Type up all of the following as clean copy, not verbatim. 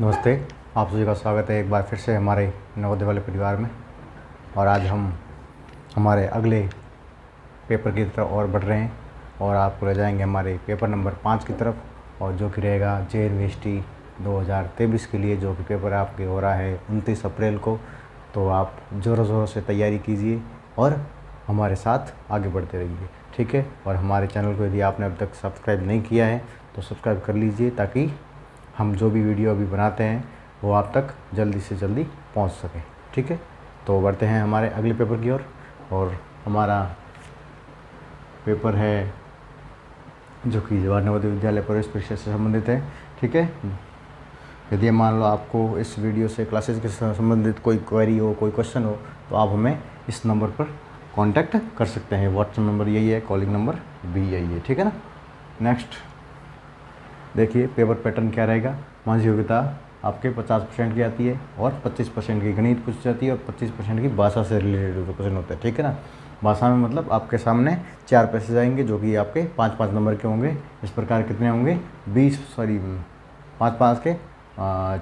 नमस्ते। आप सभी का स्वागत है एक बार फिर से हमारे नवोदय वाले परिवार में। और आज हम हमारे अगले पेपर की तरफ और बढ़ रहे हैं और आपको ले जाएंगे हमारे पेपर नंबर 5 की तरफ, और जो कि रहेगा JNVST 2023 के लिए, जो कि पेपर आपके हो रहा है 29 अप्रैल को। तो आप ज़ोरों ज़ोरों से तैयारी कीजिए और हमारे साथ आगे बढ़ते रहिए, ठीक है। और हमारे चैनल को यदि आपने अब तक सब्सक्राइब नहीं किया है तो सब्सक्राइब कर लीजिए, ताकि हम जो भी वीडियो अभी बनाते हैं वो आप तक जल्दी से जल्दी पहुंच सके, ठीक है। तो बढ़ते हैं हमारे अगले पेपर की ओर। और हमारा पेपर है जो कि जवाहर नवोदय विद्यालय प्रवेश परीक्षा से संबंधित है, ठीक है। यदि मान लो आपको इस वीडियो से क्लासेस के संबंधित कोई क्वेरी हो, कोई क्वेश्चन हो, तो आप हमें इस नंबर पर कांटेक्ट कर सकते हैं। व्हाट्सएप नंबर यही है, कॉलिंग नंबर भी यही है, ठीक है ना। नेक्स्ट देखिए पेपर पैटर्न क्या रहेगा। मानसिक योग्यता आपके 50% की आती है और 25% की गणित पूछी जाती है और 25% की भाषा से रिलेटेड क्वेश्चन होते हैं, ठीक है ना। भाषा में मतलब आपके सामने 4 पैसेज आएंगे जो कि आपके 5-5 नंबर के होंगे। इस प्रकार कितने होंगे 5-5 के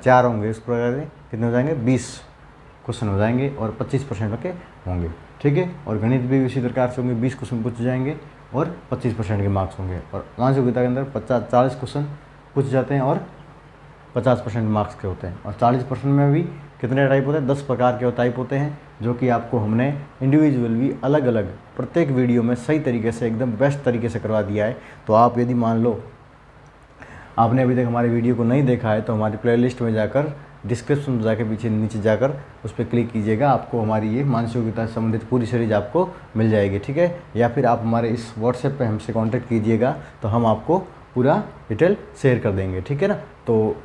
4 होंगे। इस प्रकार से कितने हो जाएंगे 20 क्वेश्चन हो जाएंगे और 25% के होंगे, ठीक है। और गणित भी इसी प्रकार से होंगे, 20 क्वेश्चन पूछे जाएंगे और 25% के मार्क्स होंगे। और मानसिक योग्यता के अंदर 40 क्वेश्चन पूछे जाते हैं और 50% मार्क्स के होते हैं। और 40% में भी कितने टाइप होते हैं 10 प्रकार के टाइप होते हैं, जो कि आपको हमने इंडिविजुअल भी अलग अलग प्रत्येक वीडियो में सही तरीके से एकदम बेस्ट तरीके से करवा दिया है। तो आप यदि मान लो आपने अभी तक हमारी वीडियो को नहीं देखा है तो हमारी प्लेलिस्ट में जाकर डिस्क्रिप्शन में जाकर पीछे नीचे जाकर उस पर क्लिक कीजिएगा, आपको हमारी ये मानसिक योग्यता से संबंधित पूरी सीरीज आपको मिल जाएगी, ठीक है। या फिर आप हमारे इस व्हाट्सएप पे हमसे कांटेक्ट कीजिएगा तो हम आपको पूरा डिटेल शेयर कर देंगे, ठीक है ना। तो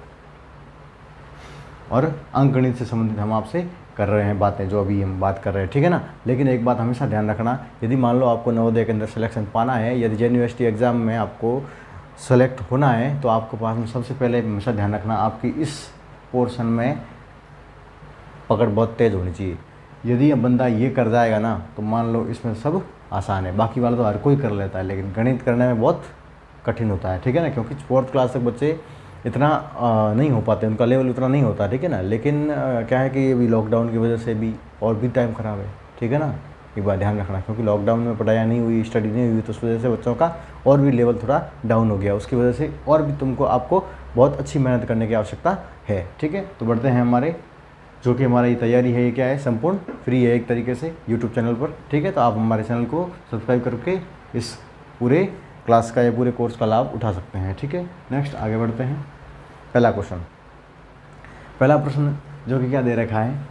और अंकगणित से संबंधित हम आपसे कर रहे हैं बातें, जो अभी हम बात कर रहे हैं, ठीक है ना। लेकिन एक बात हमेशा ध्यान रखना, यदि मान लो आपको नवोदय के अंदर सिलेक्शन पाना है, यदि JNVST एग्ज़ाम में आपको सेलेक्ट होना है, तो आपको पास में सबसे पहले हमेशा ध्यान रखना आपकी इस पोर्शन में पकड़ बहुत तेज़ होनी चाहिए। यदि अब बंदा ये कर जाएगा ना तो मान लो इसमें सब आसान है, बाकी वाला तो हर कोई कर लेता है, लेकिन गणित करने में बहुत कठिन होता है, ठीक है ना। क्योंकि 4th क्लास तक बच्चे इतना नहीं हो पाते, उनका लेवल उतना नहीं होता, ठीक है ना। लेकिन क्या है कि अभी लॉकडाउन की वजह से भी और भी टाइम ख़राब है, ठीक है ना। एक बार ध्यान रखना, क्योंकि लॉकडाउन में पढ़ाई नहीं हुई, स्टडी नहीं हुई, तो उस वजह से बच्चों का और भी लेवल थोड़ा डाउन हो गया। उसकी वजह से और भी आपको बहुत अच्छी मेहनत करने की आवश्यकता है, ठीक है। तो बढ़ते हैं हमारे जो कि हमारा ये तैयारी है, ये क्या है, संपूर्ण फ्री है एक तरीके से यूट्यूब चैनल पर, ठीक है। तो आप हमारे चैनल को सब्सक्राइब करके इस पूरे क्लास का या पूरे कोर्स का लाभ उठा सकते हैं, ठीक है। नेक्स्ट आगे बढ़ते हैं। पहला प्रश्न जो कि क्या दे रखा है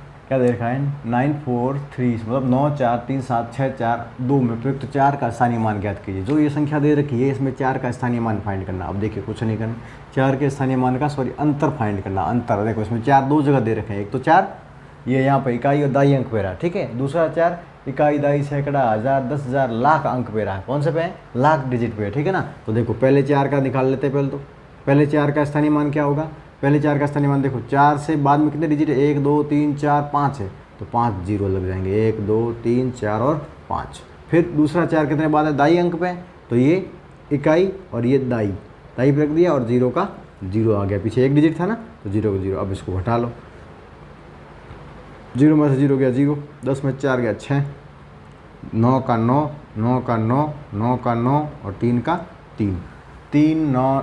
943 मतलब 9 4 3 7 6 4 2 में प्रयुक्त 4 का स्थानीय मान ज्ञात कीजिए। जो ये संख्या दे रखी है इसमें 4 का स्थानीय मान फाइंड करना। अब देखिए कुछ नहीं करना, 4 के स्थानीय मान का अंतर फाइंड करना। अंतर देखो इसमें 4 दो जगह दे रखे हैं, एक तो 4 ये यहाँ पर इकाई और दाई अंक पे रहा, ठीक है। दूसरा 4 इकाई दाई सैकड़ा हज़ार 10,000 लाख अंक पे रहा है। कौन से पे है, लाख डिजिट पे है, ठीक है ना। तो देखो पहले 4 का निकाल लेते हैं। पहले 4 का स्थानीय मान क्या होगा, पहले 4 का स्थानीय मान देखो 4 से बाद में कितने डिजिट है 1 2 3 4 5 है, तो 5 जीरो लग जाएंगे, 1 2 3 4 और 5। फिर दूसरा 4 कितने बाद है दाई अंक पे, तो ये इकाई और ये दाई पे रख दिया और 0 का 0 आ गया, पीछे एक डिजिट था ना, तो 0 का 0। अब इसको घटा लो, 0 में से 0 गया 0, 10 में 4 गया 6, 9 का 9, 9 का 9, 9 का 9 और 3 का 3, 3 9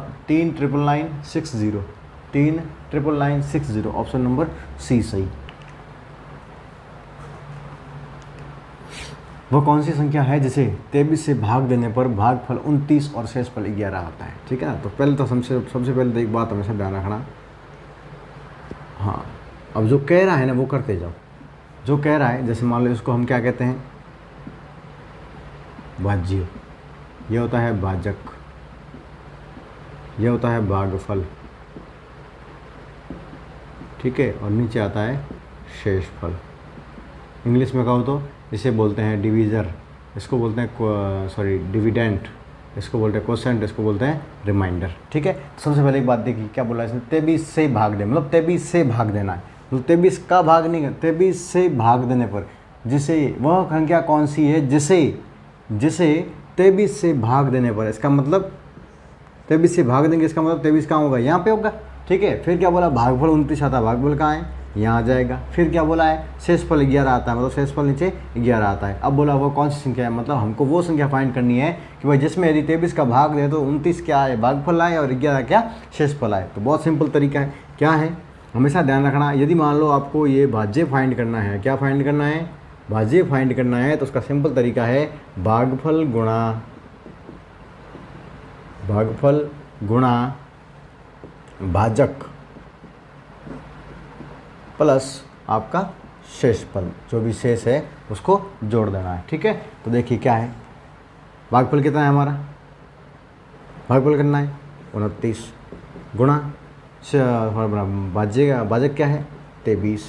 60, ऑप्शन नंबर सी सही। वह कौन सी संख्या है जिसे 23 से भाग देने पर भागफल 29 और शेषफल 11 आता है, ठीक है ना। तो पहले तो सबसे पहले तो एक बात हमेशा ध्यान रखना, हाँ अब जो कह रहा है ना वो करते जाओ। जो कह रहा है जैसे मान लो इसको हम क्या कहते हैं, भाज्य, ये होता है भाजक, यह होता है भागफल, ठीक है। और नीचे आता है शेषफल। इंग्लिश में कहो तो इसे बोलते हैं डिवीज़र, इसको बोलते हैं डिविडेंट, इसको बोलते हैं क्वोशेंट, इसको बोलते हैं रिमाइंडर, ठीक है। सबसे पहले एक बात देखिए क्या बोला इसने, 23 से भाग दे, मतलब 23 से भाग देना है, मतलब 23 का भाग नहीं कर, 23 से भाग देने पर जिसे वह संख्या कौन सी है जिसे 23 से भाग देने पर, इसका मतलब 23 से भाग देंगे, इसका मतलब 23 कहाँ होगा, यहाँ पे होगा, ठीक है। फिर क्या बोला, भागफल 29 आता है, भागफल कहाँ है, यहाँ आ जाएगा। फिर क्या बोला है, शेषफल 11 आता है, मतलब शेषफल नीचे 11 आता है। अब बोला वो कौन सी संख्या है, मतलब हमको वो संख्या फाइंड करनी है कि भाई जिसमें यदि 23 का भाग दे तो 29 क्या है, भागफल आए, और 11 क्या शेषफल आए। तो बहुत सिंपल तरीका है, क्या है, हमेशा ध्यान रखना, यदि मान लो आपको ये भाज्य फाइंड करना है, क्या फाइंड करना है, भाज्य फाइंड करना है, तो उसका सिंपल तरीका है भागफल गुणा भाजक प्लस आपका शेषफल, जो भी शेष है उसको जोड़ देना है। ठीक है, तो देखिए क्या है, भागफल कितना है हमारा, भागफल कितना है 29 गुणा भाजक क्या है 23,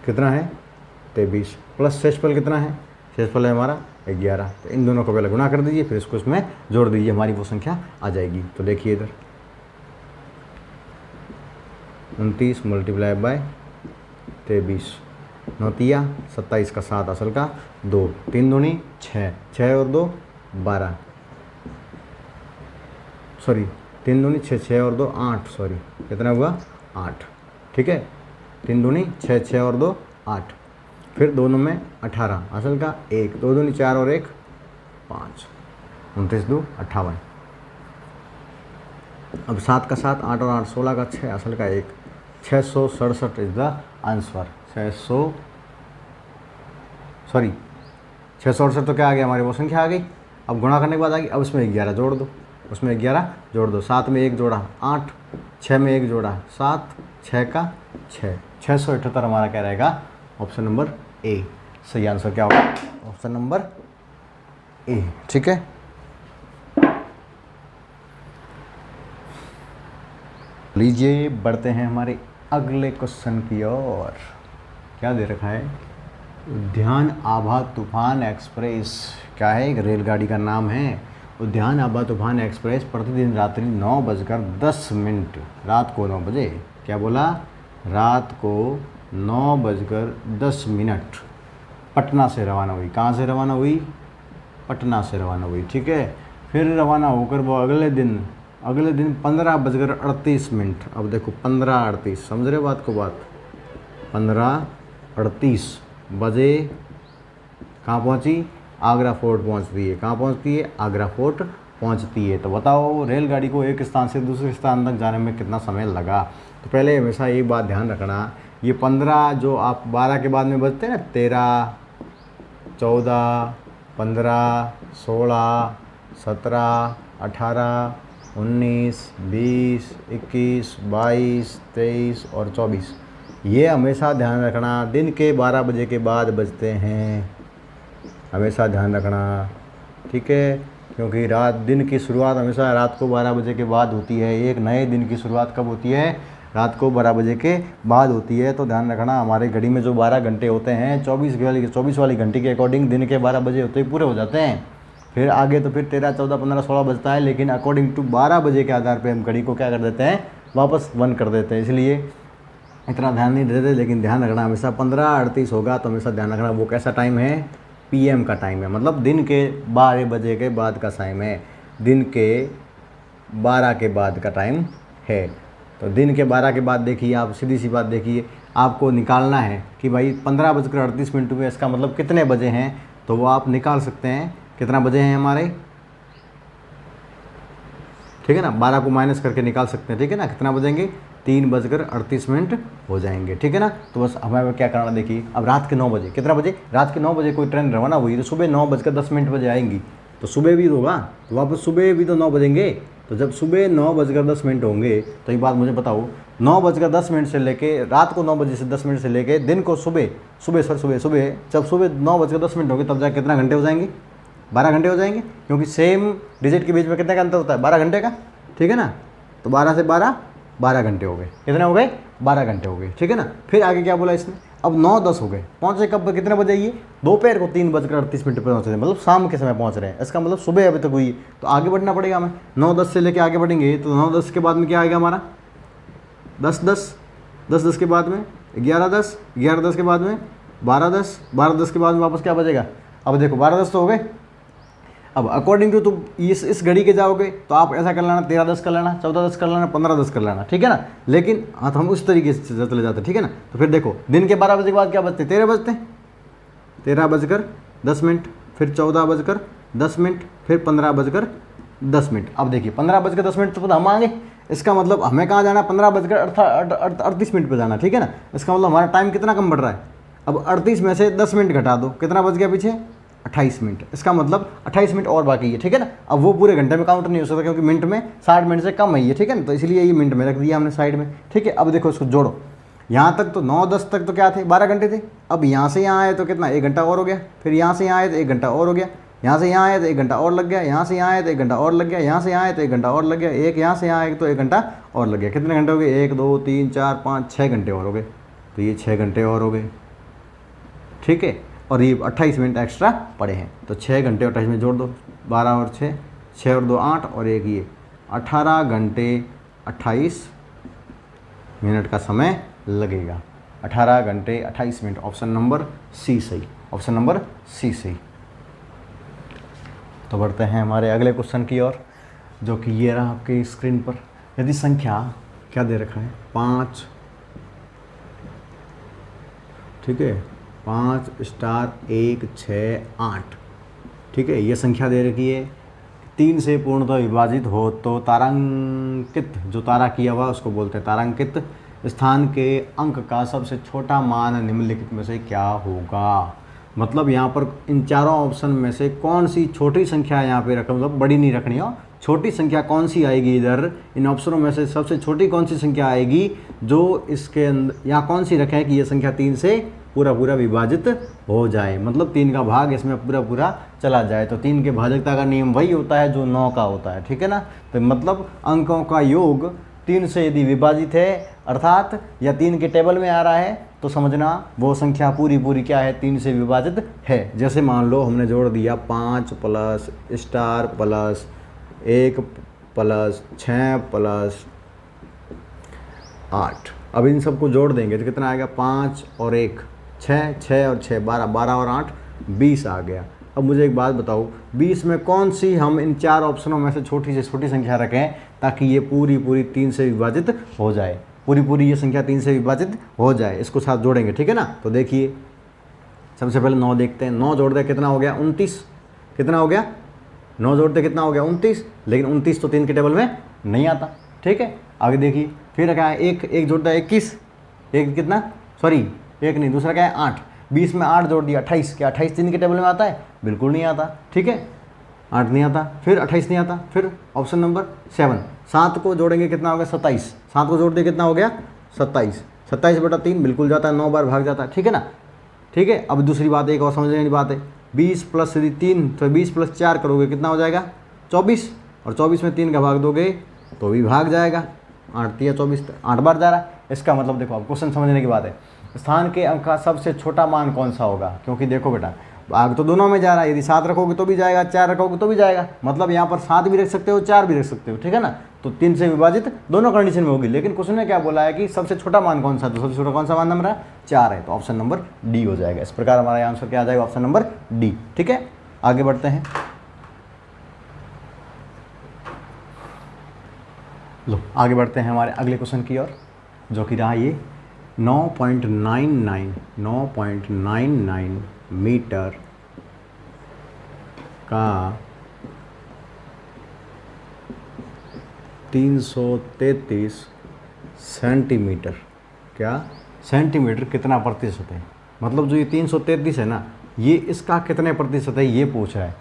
कितना है 23, प्लस शेषफल कितना है, शेषफल है हमारा 11। तो इन दोनों को पहले गुणा कर दीजिए, फिर इसको इसमें जोड़ दीजिए, हमारी वो संख्या आ जाएगी। तो देखिए इधर 29 मल्टीप्लाई बाय 23, 9 27 का 7 असल का 2, 3 दूनी 6, 6 और 2 12, सॉरी 3 दूनी 6, 6 और 2 8, सॉरी कितना हुआ 8। ठीक है, 3 दूनी 6, 6 और 2 8, फिर दोनों में 18 असल का 1, 2 दूनी 4 और 1 5, 29 2 58। अब 7 का 7, 8 और 8 16 का 6 असल का 1, 667 इज द आंसर। 668 तो क्या आ गया, हमारी वो संख्या आ गई। अब गुणा करने के बाद आ गई, अब इसमें 11 जोड़ दो, उसमें 11 जोड़ दो, 7 में 1 जोड़ा 8, 6 में 1 जोड़ा 7, 6 का 6, 678 हमारा क्या रहेगा, ऑप्शन नंबर ए। सही आंसर क्या होगा, ऑप्शन नंबर ए। ठीक है, लीजिए बढ़ते हैं हमारे अगले क्वेश्चन की ओर। क्या दे रखा है, उद्यान आभा तूफान एक्सप्रेस, क्या है, एक रेलगाड़ी का नाम है। उद्यान आभा तूफान एक्सप्रेस प्रतिदिन रात्रि 9:10, रात को 9 बजे, क्या बोला, रात को 9:10 पटना से रवाना हुई। कहाँ से रवाना हुई, पटना से रवाना हुई। ठीक है, फिर रवाना होकर वो अगले दिन 15:38। अब देखो 15:38, समझ रहे हो बात को, बात 15:38 बजे कहाँ पहुँची, आगरा फोर्ट पहुँचती है। कहाँ पहुँचती है, आगरा फोर्ट पहुँचती है। तो बताओ रेलगाड़ी को एक स्थान से दूसरे स्थान तक जाने में कितना समय लगा। तो पहले हमेशा एक बात ध्यान रखना, ये 15 जो आप 12 के बाद में बजते हैं ना, 13 14 15 16 17 18 19 20 21 22 23 और 24, ये हमेशा ध्यान रखना दिन के 12 बजे के बाद बजते हैं, हमेशा ध्यान रखना। ठीक है, क्योंकि दिन की शुरुआत हमेशा रात को 12 बजे के बाद होती है। एक नए दिन की शुरुआत कब होती है, रात को 12 बजे के बाद होती है। तो ध्यान रखना, हमारे घड़ी में जो 12 घंटे होते हैं 24 वाली घंटी के अकॉर्डिंग दिन के 12 बजे होते ही पूरे हो जाते हैं। फिर आगे तो फिर 13 14 15 16 बजता है, लेकिन अकॉर्डिंग टू 12 बजे के आधार पे हम घड़ी को क्या कर देते हैं, वापस बंद कर देते हैं। इसलिए इतना ध्यान नहीं देते, लेकिन ध्यान रखना हमेशा 15:38 होगा तो हमेशा ध्यान रखना वो कैसा टाइम है, PM का टाइम है, मतलब दिन के 12 बजे के बाद का टाइम है, दिन के 12 के बाद का टाइम है। तो दिन के 12 के बाद देखिए, आप सीधी सी बात देखिए, आपको निकालना है कि भाई 15:38 हुए, इसका मतलब कितने बजे हैं, तो वो आप निकाल सकते हैं कितना बजे हैं हमारे। ठीक है ना, 12 को माइनस करके निकाल सकते हैं। ठीक है ना, कितना बजेंगे, 3:38 हो जाएंगे। ठीक है ना, तो बस हमें क्या करना, देखिए अब रात के 9 बजे, कितना बजे, रात के 9 बजे कोई ट्रेन रवाना हुई तो सुबह 9:10 बजे आएंगी, तो सुबह भी होगा तो वापस सुबह भी तो 9 बजेंगे। तो जब सुबह 9:10 होंगे तो एक बात मुझे बताओ, 9:10 से लेके रात को 9 बजे से 10 मिनट से लेके दिन को सुबह जब सुबह 9:10 होंगे तब जाके कितना घंटे हो जाएंगे, 12 घंटे हो जाएंगे, क्योंकि सेम डिजिट के बीच में कितने का अंतर होता है, 12 घंटे का। ठीक है ना, तो 12 से 12 घंटे हो गए, कितने हो गए, 12 घंटे हो गए। ठीक है ना, फिर आगे क्या बोला इसने, अब 9:10 हो गए, पहुँचे कब, कितने बजे, ये दोपहर को 3:38 पर पहुँच रहे हैं, मतलब शाम के समय पहुँच रहे हैं, इसका मतलब सुबह अभी तक हुई। तो आगे बढ़ना पड़ेगा हमें, 9:10 से लेके आगे बढ़ेंगे तो 9:10 के बाद में क्या आएगा हमारा, 10:10 के बाद में 11:10, 11:10 के बाद में 12:10, 12:10 के बाद में वापस क्या बचेगा। अब देखो 12:10 तो हो गए, अब अकॉर्डिंग टू तुम इस घड़ी के जाओगे तो आप ऐसा कर लेना 13-10 कर लेना, 14-10 कर लेना, 15-10 कर लेना, ठीक है ना। लेकिन हाँ तो हम उस तरीके से चले जाते, ठीक है ना। तो फिर देखो दिन के 12 बजे के बाद क्या बजते, 13 बजते हैं, 13:10, फिर 14:10, फिर 15:10। अब देखिए 15:10 तो हम आएंगे, इसका मतलब हमें कहाँ जाना, 15:38 पर जाना, ठीक है ना। इसका मतलब हमारा टाइम कितना कम बढ़ रहा है। अब 38 में से 10 मिनट घटा दो, कितना बच गया पीछे, 28 मिनट। इसका मतलब 28 मिनट और बाकी है, ठीक है ना। अब वो पूरे घंटे में काउंट नहीं हो सकता क्योंकि मिनट में 60 मिनट से कम है ये, ठीक है ना। तो इसलिए ये मिनट में रख दिया हमने साइड में, ठीक है। अब देखो इसको जोड़ो, यहाँ तक तो 9-10 तक तो क्या थे, 12 घंटे थे। अब यहाँ से यहाँ आए तो कितना, 1 घंटा और हो गया। फिर यहाँ से यहाँ आए तो 1 घंटा और हो गया। यहाँ से यहाँ आए तो 1 घंटा और लग गया। यहाँ से यहाँ आए तो 1 घंटा और लग गया। यहाँ से यहाँ आए तो 1 घंटा और लग गया। एक यहाँ से यहाँ आए तो 1 घंटा और लग गया। कितने घंटे हो गए, 1 2 3 4 5 6 घंटे और हो गए। तो ये 6 घंटे और हो गए, ठीक है। और ये 28 मिनट एक्स्ट्रा पड़े हैं। तो 6 घंटे 28 में जोड़ दो, 12 और 6, 6 और 2 8, और एक ये 18 घंटे 28 मिनट का समय लगेगा। 18 घंटे 28 मिनट। ऑप्शन नंबर सी सही, ऑप्शन नंबर सी सही। तो बढ़ते हैं हमारे अगले क्वेश्चन की ओर, जो कि ये रहा आपके स्क्रीन पर। यदि संख्या क्या दे रखा है, 5, ठीक है, 5 स्टार 1 6 8, ठीक है। ये संख्या दे रखी है, 3 से पूर्णतः विभाजित हो तो तारांकित, जो तारा किया हुआ उसको बोलते हैं तारांकित स्थान के अंक का सबसे छोटा मान निम्नलिखित में से क्या होगा। मतलब यहाँ पर इन चारों ऑप्शन में से कौन सी छोटी संख्या यहाँ पे रखा, मतलब बड़ी नहीं रखनी हो, छोटी संख्या कौन सी आएगी इधर, इन ऑप्शनों में से सबसे छोटी कौन सी संख्या आएगी जो इसके अंदर, यहाँ कौन सी रखें कि ये संख्या 3 से पूरा पूरा विभाजित हो जाए, मतलब 3 का भाग इसमें पूरा पूरा चला जाए। तो 3 के भाजकता का नियम वही होता है जो 9 का होता है, ठीक है ना। तो मतलब अंकों का योग 3 से यदि विभाजित है, अर्थात या 3 के टेबल में आ रहा है, तो समझना वो संख्या पूरी पूरी क्या है, 3 से विभाजित है। जैसे मान लो हमने जोड़ दिया 5 plus star plus 1 plus 6 plus 8। अब इन सबको जोड़ देंगे तो कितना आएगा, 5 और 1 6, 6 और 6 12, 12 और 8 20 आ गया। अब मुझे एक बात बताओ, 20 में कौन सी हम इन 4 ऑप्शनों में से छोटी से छोटी संख्या रखें ताकि ये पूरी पूरी 3 से विभाजित हो जाए, पूरी पूरी ये संख्या 3 से विभाजित हो जाए। इसको साथ जोड़ेंगे, ठीक है ना। तो देखिए सबसे पहले 9 देखते हैं, 9 जोड़ दे कितना हो गया, 29। कितना हो गया, 9 जोड़ दे कितना हो गया, 29। लेकिन 29 तो 3 के टेबल में नहीं आता, ठीक है। आगे देखिए फिर क्या है, एक जोड़ता है 21, एक कितना, सॉरी एक नहीं, दूसरा क्या है 8। 20 में 8 जोड़ दिया 28, क्या 28 3 के टेबल में आता है, बिल्कुल नहीं आता, ठीक है। 8 नहीं आता, फिर 28 नहीं आता, फिर ऑप्शन नंबर 7, 7 को जोड़ेंगे कितना हो गया 27, 7 को जोड़ दिए कितना हो गया 27, 27/3 बिल्कुल जाता है, 9 बार भाग जाता है, ठीक है ना, ठीक है। अब दूसरी बात एक और समझने की बात है, 20 प्लस 3 तो 20 प्लस 4 करोगे कितना हो जाएगा 24, और 24 में 3 का भाग दोगे तो भी भाग जाएगा, 8 या 24 8 बार जा रहा है। इसका मतलब देखो अब क्वेश्चन समझने की बात है, स्थान के अंक का सबसे छोटा मान कौन सा होगा, क्योंकि देखो बेटा भाग तो दोनों में जा रहा है, यदि 7 रखोगे तो भी जाएगा, 4 रखोगे तो भी जाएगा, मतलब यहाँ पर 7 भी रख सकते हो 4 भी रख सकते हो, ठीक है ना। तो 3 से विभाजित दोनों कंडीशन में होगी, लेकिन क्वेश्चन ने क्या बोला है कि सबसे छोटा मान कौन सा, तो सबसे छोटा कौन सा मान नंबर है 4 है, तो ऑप्शन नंबर डी हो जाएगा। इस प्रकार हमारा आंसर क्या आ जाएगा, ऑप्शन नंबर डी, ठीक है। आगे बढ़ते हैं, लो आगे बढ़ते हैं हमारे अगले क्वेश्चन की ओर, जो कि रहा ये 9.99 मीटर का 333 सेंटीमीटर, क्या सेंटीमीटर कितना प्रतिशत है, मतलब जो ये 333 है ना, ये इसका कितने प्रतिशत है ये पूछ रहा है,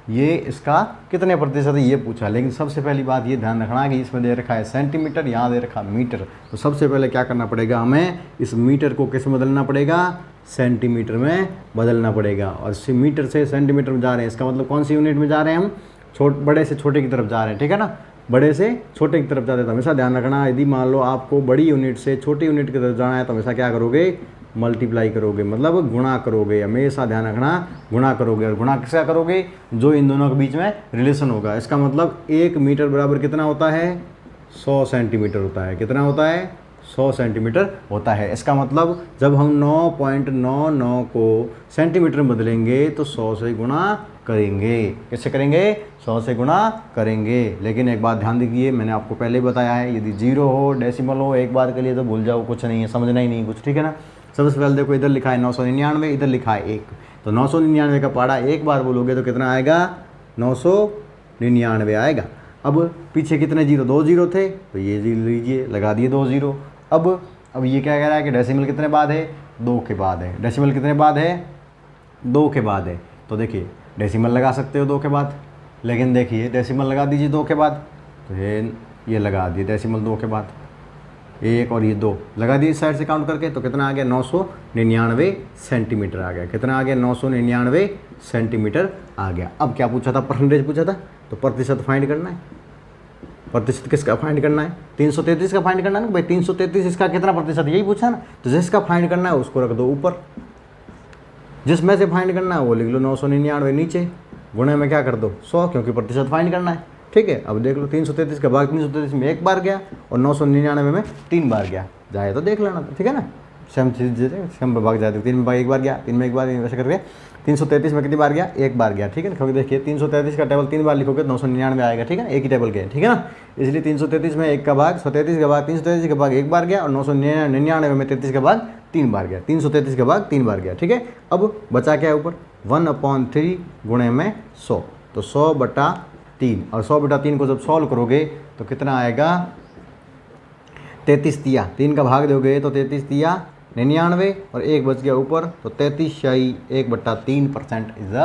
ये इसका कितने प्रतिशत है ये पूछा। लेकिन सबसे पहली बात ये ध्यान रखना कि इसमें दे रखा है सेंटीमीटर, यहाँ दे रखा मीटर, तो सबसे पहले क्या करना पड़ेगा, हमें इस मीटर को किस में बदलना पड़ेगा, सेंटीमीटर में बदलना पड़ेगा। और मीटर से सेंटीमीटर में जा रहे हैं, इसका मतलब कौन सी यूनिट में जा रहे हैं हम, बड़े से छोटे की तरफ जा रहे हैं, ठीक है ना, बड़े से छोटे की तरफ जाते हैं। तो हमेशा ध्यान रखना, यदि मान लो आपको बड़ी यूनिट से छोटी यूनिट की तरफ जाना है तो हमेशा क्या करोगे, मल्टीप्लाई करोगे, मतलब गुणा करोगे, हमेशा ध्यान रखना गुणा करोगे। और गुणा किसका करोगे, जो इन दोनों के बीच में रिलेशन होगा। इसका मतलब 1 मीटर बराबर कितना होता है 100 सेंटीमीटर होता है, कितना होता है 100 सेंटीमीटर होता है। इसका मतलब जब हम 9.99 को सेंटीमीटर में बदलेंगे तो 100 से गुणा करेंगे। कैसे करेंगे? 100 से गुणा करेंगे। लेकिन एक बात ध्यान दीजिए, मैंने आपको पहले ही बताया है, यदि जीरो हो, डेसिमल हो, एक बार के लिए तो भूल जाओ, कुछ नहीं है, समझना ही नहीं कुछ, ठीक है ना। सबसे पहले देखो, इधर लिखा है 999, इधर लिखा है 1, तो 999 का पहाड़ा एक बार बोलोगे तो कितना आएगा? 999 आएगा। अब पीछे कितने जीरो? 2 जीरो थे, तो ये जीरो लीजिए, लगा दिए 2 जीरो। अब ये क्या कह रहा है कि डेसिमल कितने बाद है? 2 के बाद है। डेसिमल कितने बाद है? 2 के बाद है। तो देखिए डेसिमल लगा सकते हो 2 के बाद, लेकिन देखिए डेसिमल लगा दीजिए 2 के बाद, तो ये लगा दिए डेसिमल 2 के बाद, 1 और ये 2 लगा दिए साइड से काउंट करके, तो कितना आ गया? 999 सेंटीमीटर आ गया। कितना आ गया? 999 सेंटीमीटर आ गया। अब क्या पूछा था? परसेंटेज पूछा था, तो प्रतिशत फाइंड करना है। प्रतिशत किसका फाइंड करना है? 333 का फाइंड करना है ना भाई। 333 इसका कितना प्रतिशत, यही पूछा ना। तो जिसका फाइंड करना है उसको रख दो ऊपर, जिसमें से फाइंड करना है वो लिख लो 999 नीचे, गुणे में क्या कर दो? 100, क्योंकि प्रतिशत फाइंड करना है, ठीक है। अब देख लो 333 का भाग 333 में 1 बार गया और 999 में 3 बार गया, जाए तो देख लेना, ठीक है ना। सेम चीज़ सेम भाग जाते, 3 में भाग 1 बार गया, 3 में 1 बार, वैसे करके 333 में कितनी बार गया? 1 बार गया, ठीक है ना। क्योंकि देखिए 333 का टेबल 3 बार लिखोगे तो 999 आएगा, ठीक है ना, एक ही टेबल के, ठीक है ना। इसलिए 333 में 1 का भाग, 133 का भाग 333 का भाग 1 बार गया और 999 में 33 का भाग 3 बार गया, 333 का भाग 3 बार गया, ठीक है। अब बचा क्या है ऊपर? 1/3 गुणे में 100, तो 100/3, और 100/3 को जब सॉल्व करोगे तो कितना आएगा? 33 तिया, 3 का भाग दोगे तो 33 तिया 99 और 1 बच गया ऊपर, तो 33/1/3% is the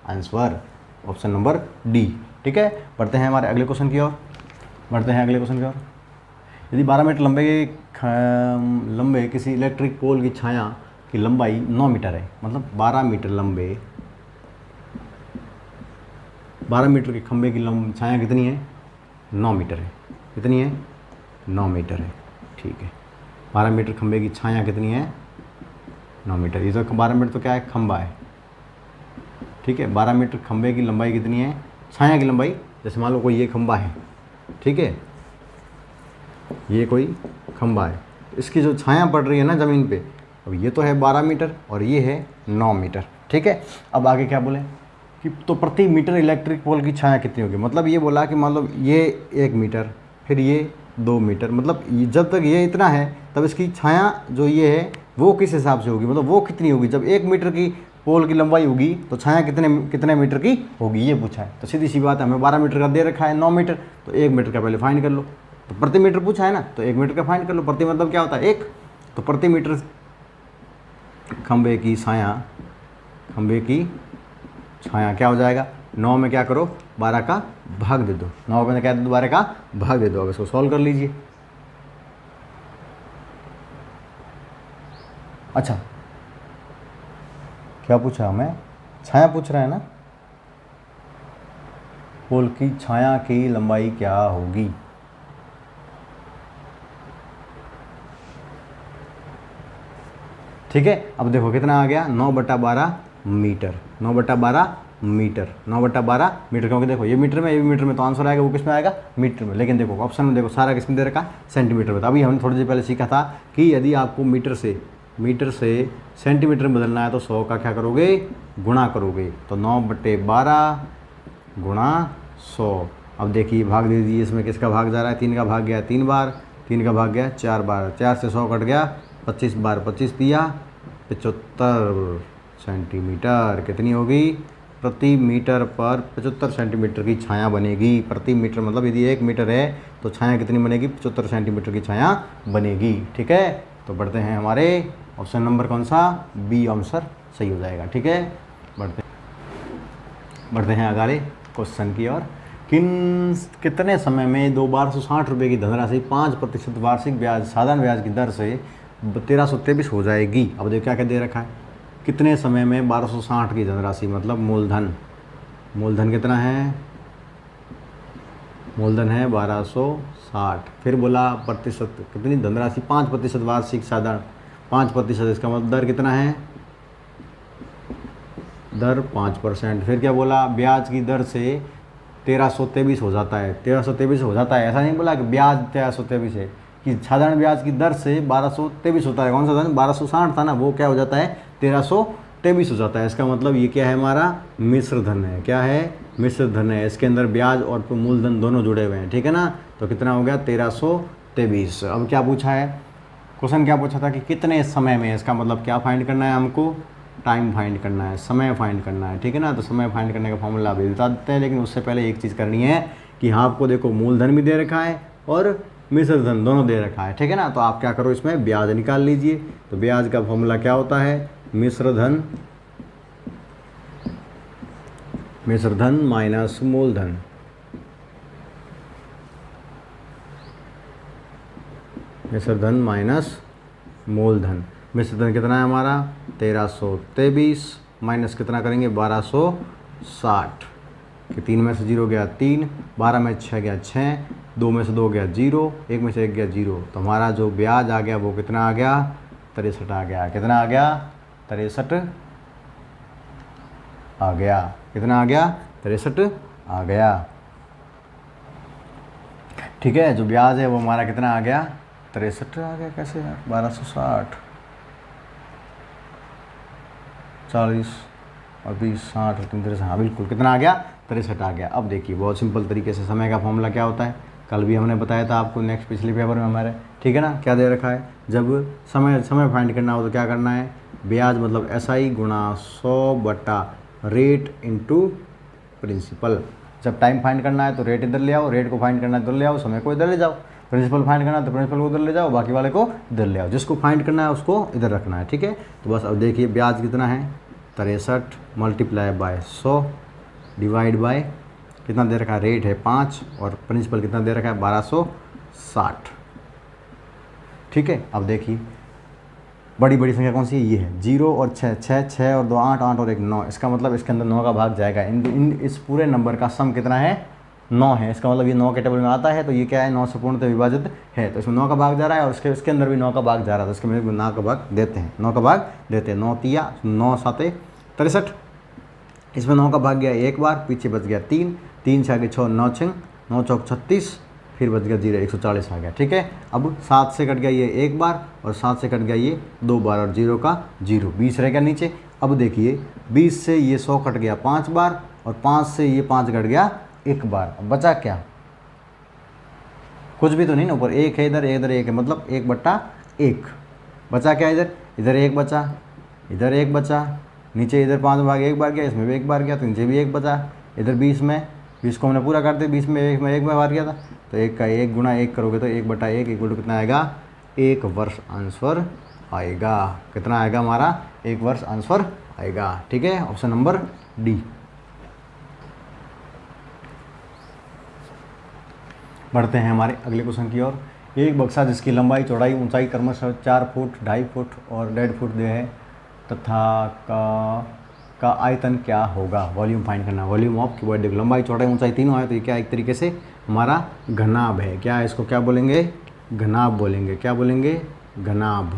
answer, option number D, ठीक है। बढ़ते हैं हमारे अगले क्वेश्चन की ओर, यदि 12 मीटर लंबे किसी इलेक्ट्रिक पोल की छाया की लंबाई 9 मीटर है, मतलब 12 मीटर लंबे, 12 मीटर के खंभे की छाया कितनी है? 9 मीटर है। कितनी है? 9 मीटर है, ठीक है। 12 मीटर खंभे की छाया कितनी है? 9 मीटर। ये तो 12 मीटर तो क्या है? खंभा है, ठीक है। 12 मीटर खंभे की लंबाई कितनी है? छाया की लंबाई, जैसे मान लो कोई ये खंभा है, ठीक है, ये कोई खंभा है, इसकी जो छाया पड़ रही है ना ज़मीन पे, अब ये तो है 12 मीटर और ये है 9 मीटर, ठीक है। अब आगे क्या बोले कि तो प्रति मीटर इलेक्ट्रिक पोल की छाया कितनी होगी? मतलब ये बोला कि मतलब ये 1 मीटर, फिर ये 2 मीटर, मतलब जब तक ये इतना है तब इसकी छाया जो ये है वो किस हिसाब से होगी, मतलब वो कितनी होगी? जब 1 मीटर की पोल की लंबाई होगी तो छाया कितने मीटर की होगी, ये पूछा है। तो सीधी सी बात है, हमें 12 मीटर का दे रखा है 9 मीटर, तो 1 मीटर का पहले फाइंड कर लो। तो प्रति मीटर पूछा है ना, तो 1 मीटर का फाइंड कर लो। प्रति मतलब क्या होता है? 1, तो प्रति मीटर खंभे की छाया क्या हो जाएगा? 9 में क्या करो? 12 का भाग दे दो, 9 में क्या दे दो? 12 का भाग दे दो। अब इसको सॉल्व कर लीजिए। अच्छा, क्या पूछा हमें? छाया पूछ रहा है ना, पोल की छाया की लंबाई क्या होगी? ठीक है। अब देखो कितना आ गया? 9/12 मीटर, 9/12 मीटर, 9/12 मीटर, क्योंकि देखो ये मीटर में, ये भी मीटर में, तो आंसर आएगा वो किस में आएगा? मीटर में। लेकिन देखो ऑप्शन में देखो सारा किस में दे रखा है? सेंटीमीटर में। तो अभी हमने थोड़ी देर पहले सीखा था कि यदि आपको मीटर से सेंटीमीटर में बदलना है तो 100 का क्या करोगे? गुणा करोगे। तो 9/12 गुणा 100। अब देखिए भाग दे दीजिए, इसमें किसका भाग जा रहा है? 3 का भाग गया 3 बार, 3 का भाग गया 4 बार, 4 से 100 कट गया 25 बार, 25 दिया 75 सेंटीमीटर। कितनी होगी? प्रति मीटर पर 75 सेंटीमीटर की छाया बनेगी। प्रति मीटर मतलब यदि 1 मीटर है तो छाया कितनी बनेगी? 75 सेंटीमीटर की छाया बनेगी, ठीक है। तो बढ़ते हैं हमारे ऑप्शन नंबर कौन सा? बी आंसर सही हो जाएगा, ठीक है। बढ़ते हैं अगले क्वेश्चन की ओर। कितने समय में 1260 रुपये की धनराशि 5% वार्षिक ब्याज साधारण ब्याज की दर से 1323 हो जाएगी? अब देखो क्या क्या दे रखा है, कितने समय में 1260 की धनराशि, मतलब मूलधन कितना है? मूलधन है 1260, फिर बोला प्रतिशत कितनी? धनराशि 5% वार्षिक साधारण 5%, इसका मतलब दर कितना है? दर 5%। फिर क्या बोला? ब्याज की दर से 1323 हो जाता है, 1323 हो जाता है। ऐसा नहीं बोला कि ब्याज 1323 है, कि साधारण ब्याज की दर से 1223 होता है, कौन सा था 1260 था ना, वो क्या हो जाता है 1323 हो जाता है। इसका मतलब ये क्या है हमारा मिश्र धन है। क्या है? मिश्र धन है। इसके अंदर ब्याज और मूलधन दोनों जुड़े हुए हैं, ठीक है ना। तो कितना हो गया 1323। अब क्या पूछा है क्वेश्चन, क्या पूछा था कि कितने समय में, इसका मतलब क्या फाइंड करना है हमको, टाइम फाइंड करना है, समय फाइंड करना है, ठीक है ना। तो समय फाइंड करने का फॉर्मूला अभी बता देते हैं, लेकिन उससे पहले एक चीज़ करनी है कि हाँ आपको देखो मूलधन भी दे रखा है और मिश्र धन दोनों दे रखा है, ठीक है ना। तो आप क्या करो इसमें ब्याज निकाल लीजिए। तो ब्याज का फॉर्मूला क्या होता है, मिश्र धन माइनस मूलधन। मिश्र धन माइनस मूलधन। मिश्र धन कितना है हमारा 1323 माइनस कितना करेंगे 1260, कि 3 में से 0 गया 3, 12 में 6 गया 6, 2 में से 2 गया 0, 1 में से 1 गया 0। तो हमारा जो ब्याज आ गया वो कितना आ गया 63 आ गया। कितना आ गया 63 आ गया। कितना आ गया 63 आ गया, ठीक है। जो ब्याज है वो हमारा कितना आ गया 63 आ गया। कैसे यार 1260 40 और 20 60 और 3 हाँ बिल्कुल कितना आ गया 63 आ गया। अब देखिए बहुत सिंपल तरीके से समय का फॉर्मूला क्या होता है, कल भी हमने बताया था आपको नेक्स्ट पिछले पेपर में हमारे, ठीक है ना। क्या दे रखा है, जब समय फाइंड करना हो तो क्या करना है, ब्याज मतलब SI गुणा 100 रेट इंटू प्रिंसिपल। जब टाइम फाइंड करना है तो रेट इधर ले आओ, रेट को फाइंड करना है इधर ले आओ, समय को इधर ले जाओ। प्रिंसिपल फाइंड करना है तो प्रिंसिपल को इधर ले जाओ, बाकी वाले को इधर ले आओ। जिसको फाइंड करना है उसको इधर रखना है, ठीक है। तो बस अब देखिए ब्याज कितना है 63 मल्टीप्लाई बाय 100 डिवाइड बाय कितना दे रखा है, रेट है 5 और प्रिंसिपल कितना दे रखा है 1260, ठीक है। अब देखिए बड़ी संख्या कौन सी है, ये है 0 और 6, 6 और 2 8, 8 और 1 9। इसका मतलब इसके अंदर 9 का भाग जाएगा। इस पूरे नंबर का सम कितना है 9 है। इसका मतलब ये 9 के टेबल में आता है, तो ये क्या है 9 से पूर्णतः विभाजित है, तो इसमें 9 का भाग जा रहा है और इसके अंदर भी 9 का भाग जा रहा है। तो इसके में 9 का भाग देते हैं, 9 का भाग देते हैं। 9 तिया 9 साते 63, इसमें 9 का भाग गया एक बार, पीछे बच गया 3, 3 6 6 9 6 9 चौक 36, फिर बच गया 0 140 आ गया, ठीक है। अब 7 से कट गया ये एक बार और 7 से कट गया ये 2 बार और 0 का 0, 20 रह गया नीचे। अब देखिए 20 से ये 100 कट गया 5 बार और 5 से ये 5 कट गया एक बार। अब बचा क्या, कुछ भी तो नहीं ना, ऊपर 1 है, इधर 1 है, मतलब 1/1 बचा। क्या इधर 1 बचा, इधर 1 बचा, नीचे इधर 5 भाग 1 बार गया, इसमें भी 1 बार गया तो नीचे भी 1 बचा। इधर 20 को हमने पूरा कर दिया, 20 में 1 बार गया था, तो 1 का 1 गुणा 1 करोगे तो 1/1 इक्वल टू कितना आएगा 1 वर्ष आंसर आएगा। कितना आएगा हमारा 1 वर्ष आंसर आएगा, ठीक है। Option number D. बढ़ते हैं हमारे अगले क्वेश्चन की ओर। एक बक्सा जिसकी लंबाई चौड़ाई ऊंचाई क्रमशः 4 फुट 2.5 फुट और 1.5 फुट दे है तथा का आयतन क्या होगा, वॉल्यूम फाइंड करना। वॉल्यूम ऑफ की वर्ड देखो, लंबाई चौड़ाई ऊंचाई तीनों है, तो ये क्या एक तरीके से हमारा घनाभ है। क्या है, इसको क्या बोलेंगे घनाभ बोलेंगे। क्या बोलेंगे घनाभ,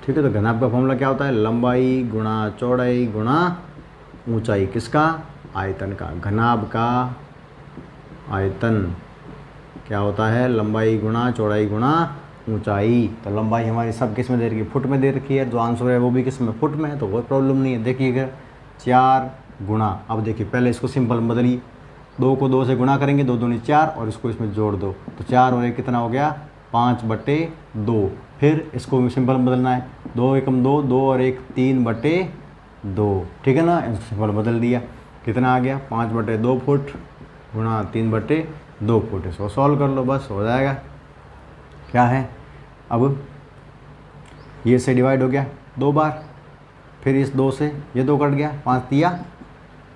ठीक है। तो घनाभ का फॉर्मूला क्या होता है, लंबाई गुणा चौड़ाई गुणा ऊंचाई, किसका आयतन का। घनाभ का आयतन क्या होता है, लंबाई गुणा चौड़ाई गुणा ऊंचाई। तो लंबाई हमारी सब किस में दे रखी है, फुट में दे रखी है, जो आंसर है वो भी किस में फुट में है, तो कोई प्रॉब्लम नहीं है। देखिएगा 4 गुणा, अब देखिए पहले इसको सिंपल बदलिए, 2 को 2 से गुणा करेंगे, 2 दूनी 4 और इसको इसमें जोड़ दो, तो 4 और 1 कितना हो गया 5/2। फिर इसको सिंपल बदलना है, 2 एकम 2, 2 और 1 3/2, ठीक है ना। इसको सिंपल बदल दिया, कितना आ गया 5/2 फुट गुणा 3/2 फुट। इसको सॉल्व कर लो, बस हो जाएगा। क्या है, अब ये से डिवाइड हो गया 2 बार, फिर इस 2 से ये 2 कट गया, 5 तिया।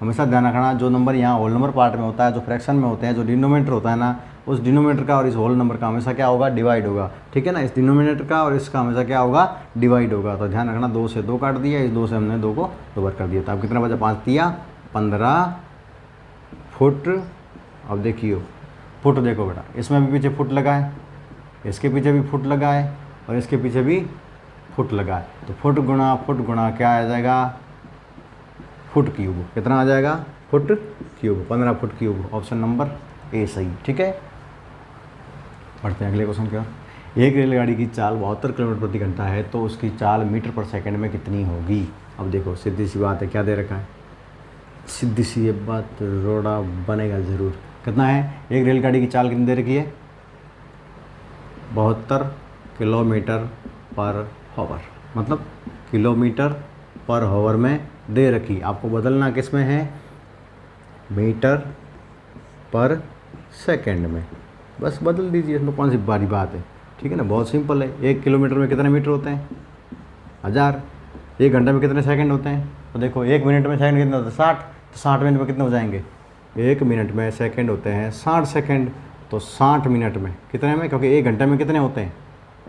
हमेशा ध्यान रखना जो नंबर यहाँ होल नंबर पार्ट में होता है, जो फ्रैक्शन में होते हैं, जो डिनोमिनेटर होता है ना, उस डिनोमिनेटर का और इस होल नंबर का हमेशा क्या होगा डिवाइड होगा, ठीक है ना। इस डिनोमिनेटर का और इसका हमेशा क्या होगा डिवाइड होगा। तो ध्यान रखना 2 से 2 काट दिया, इस 2 से हमने 2 को 2 बार कर दिया, तो अब कितना बचा 5 तिया 15 फुट। अब देखिए फुट देखो बेटा, इसमें भी पीछे फुट लगा है, इसके पीछे भी फुट लगा है और इसके पीछे भी फुट लगा है, तो फुट गुणा क्या आ जाएगा फुट क्यूब। कितना आ जाएगा foot cube, 15 foot cube. Option number A सही, ठीक है। बढ़ते हैं अगले क्वेश्चन की ओर। एक रेलगाड़ी की चाल 72 किलोमीटर प्रति घंटा है तो उसकी चाल मीटर पर सेकंड में कितनी होगी। अब देखो सीधी सी बात है, क्या दे रखा है, सीधी सी ये बात, रोड़ा बनेगा ज़रूर। कितना है, एक रेलगाड़ी की चाल कितनी दे रखी है, 72 किलोमीटर पर हावर, मतलब किलोमीटर पर हावर में दे रखी। आपको बदलना किस में है, मीटर पर सेकंड में, बस बदल दीजिए, इसमें कौन सी बड़ी बात है, ठीक है ना, बहुत सिंपल है। 1 किलोमीटर में कितने मीटर होते हैं, 1000। 1 घंटे में कितने सेकंड होते हैं, तो देखो 1 मिनट में सेकंड कितने होते हैं, 60, तो 60 मिनट में कितने हो जाएंगे, 1 मिनट में सेकंड होते हैं 60 सेकंड, तो 60 मिनट में कितने में, क्योंकि 1 घंटे में कितने होते हैं,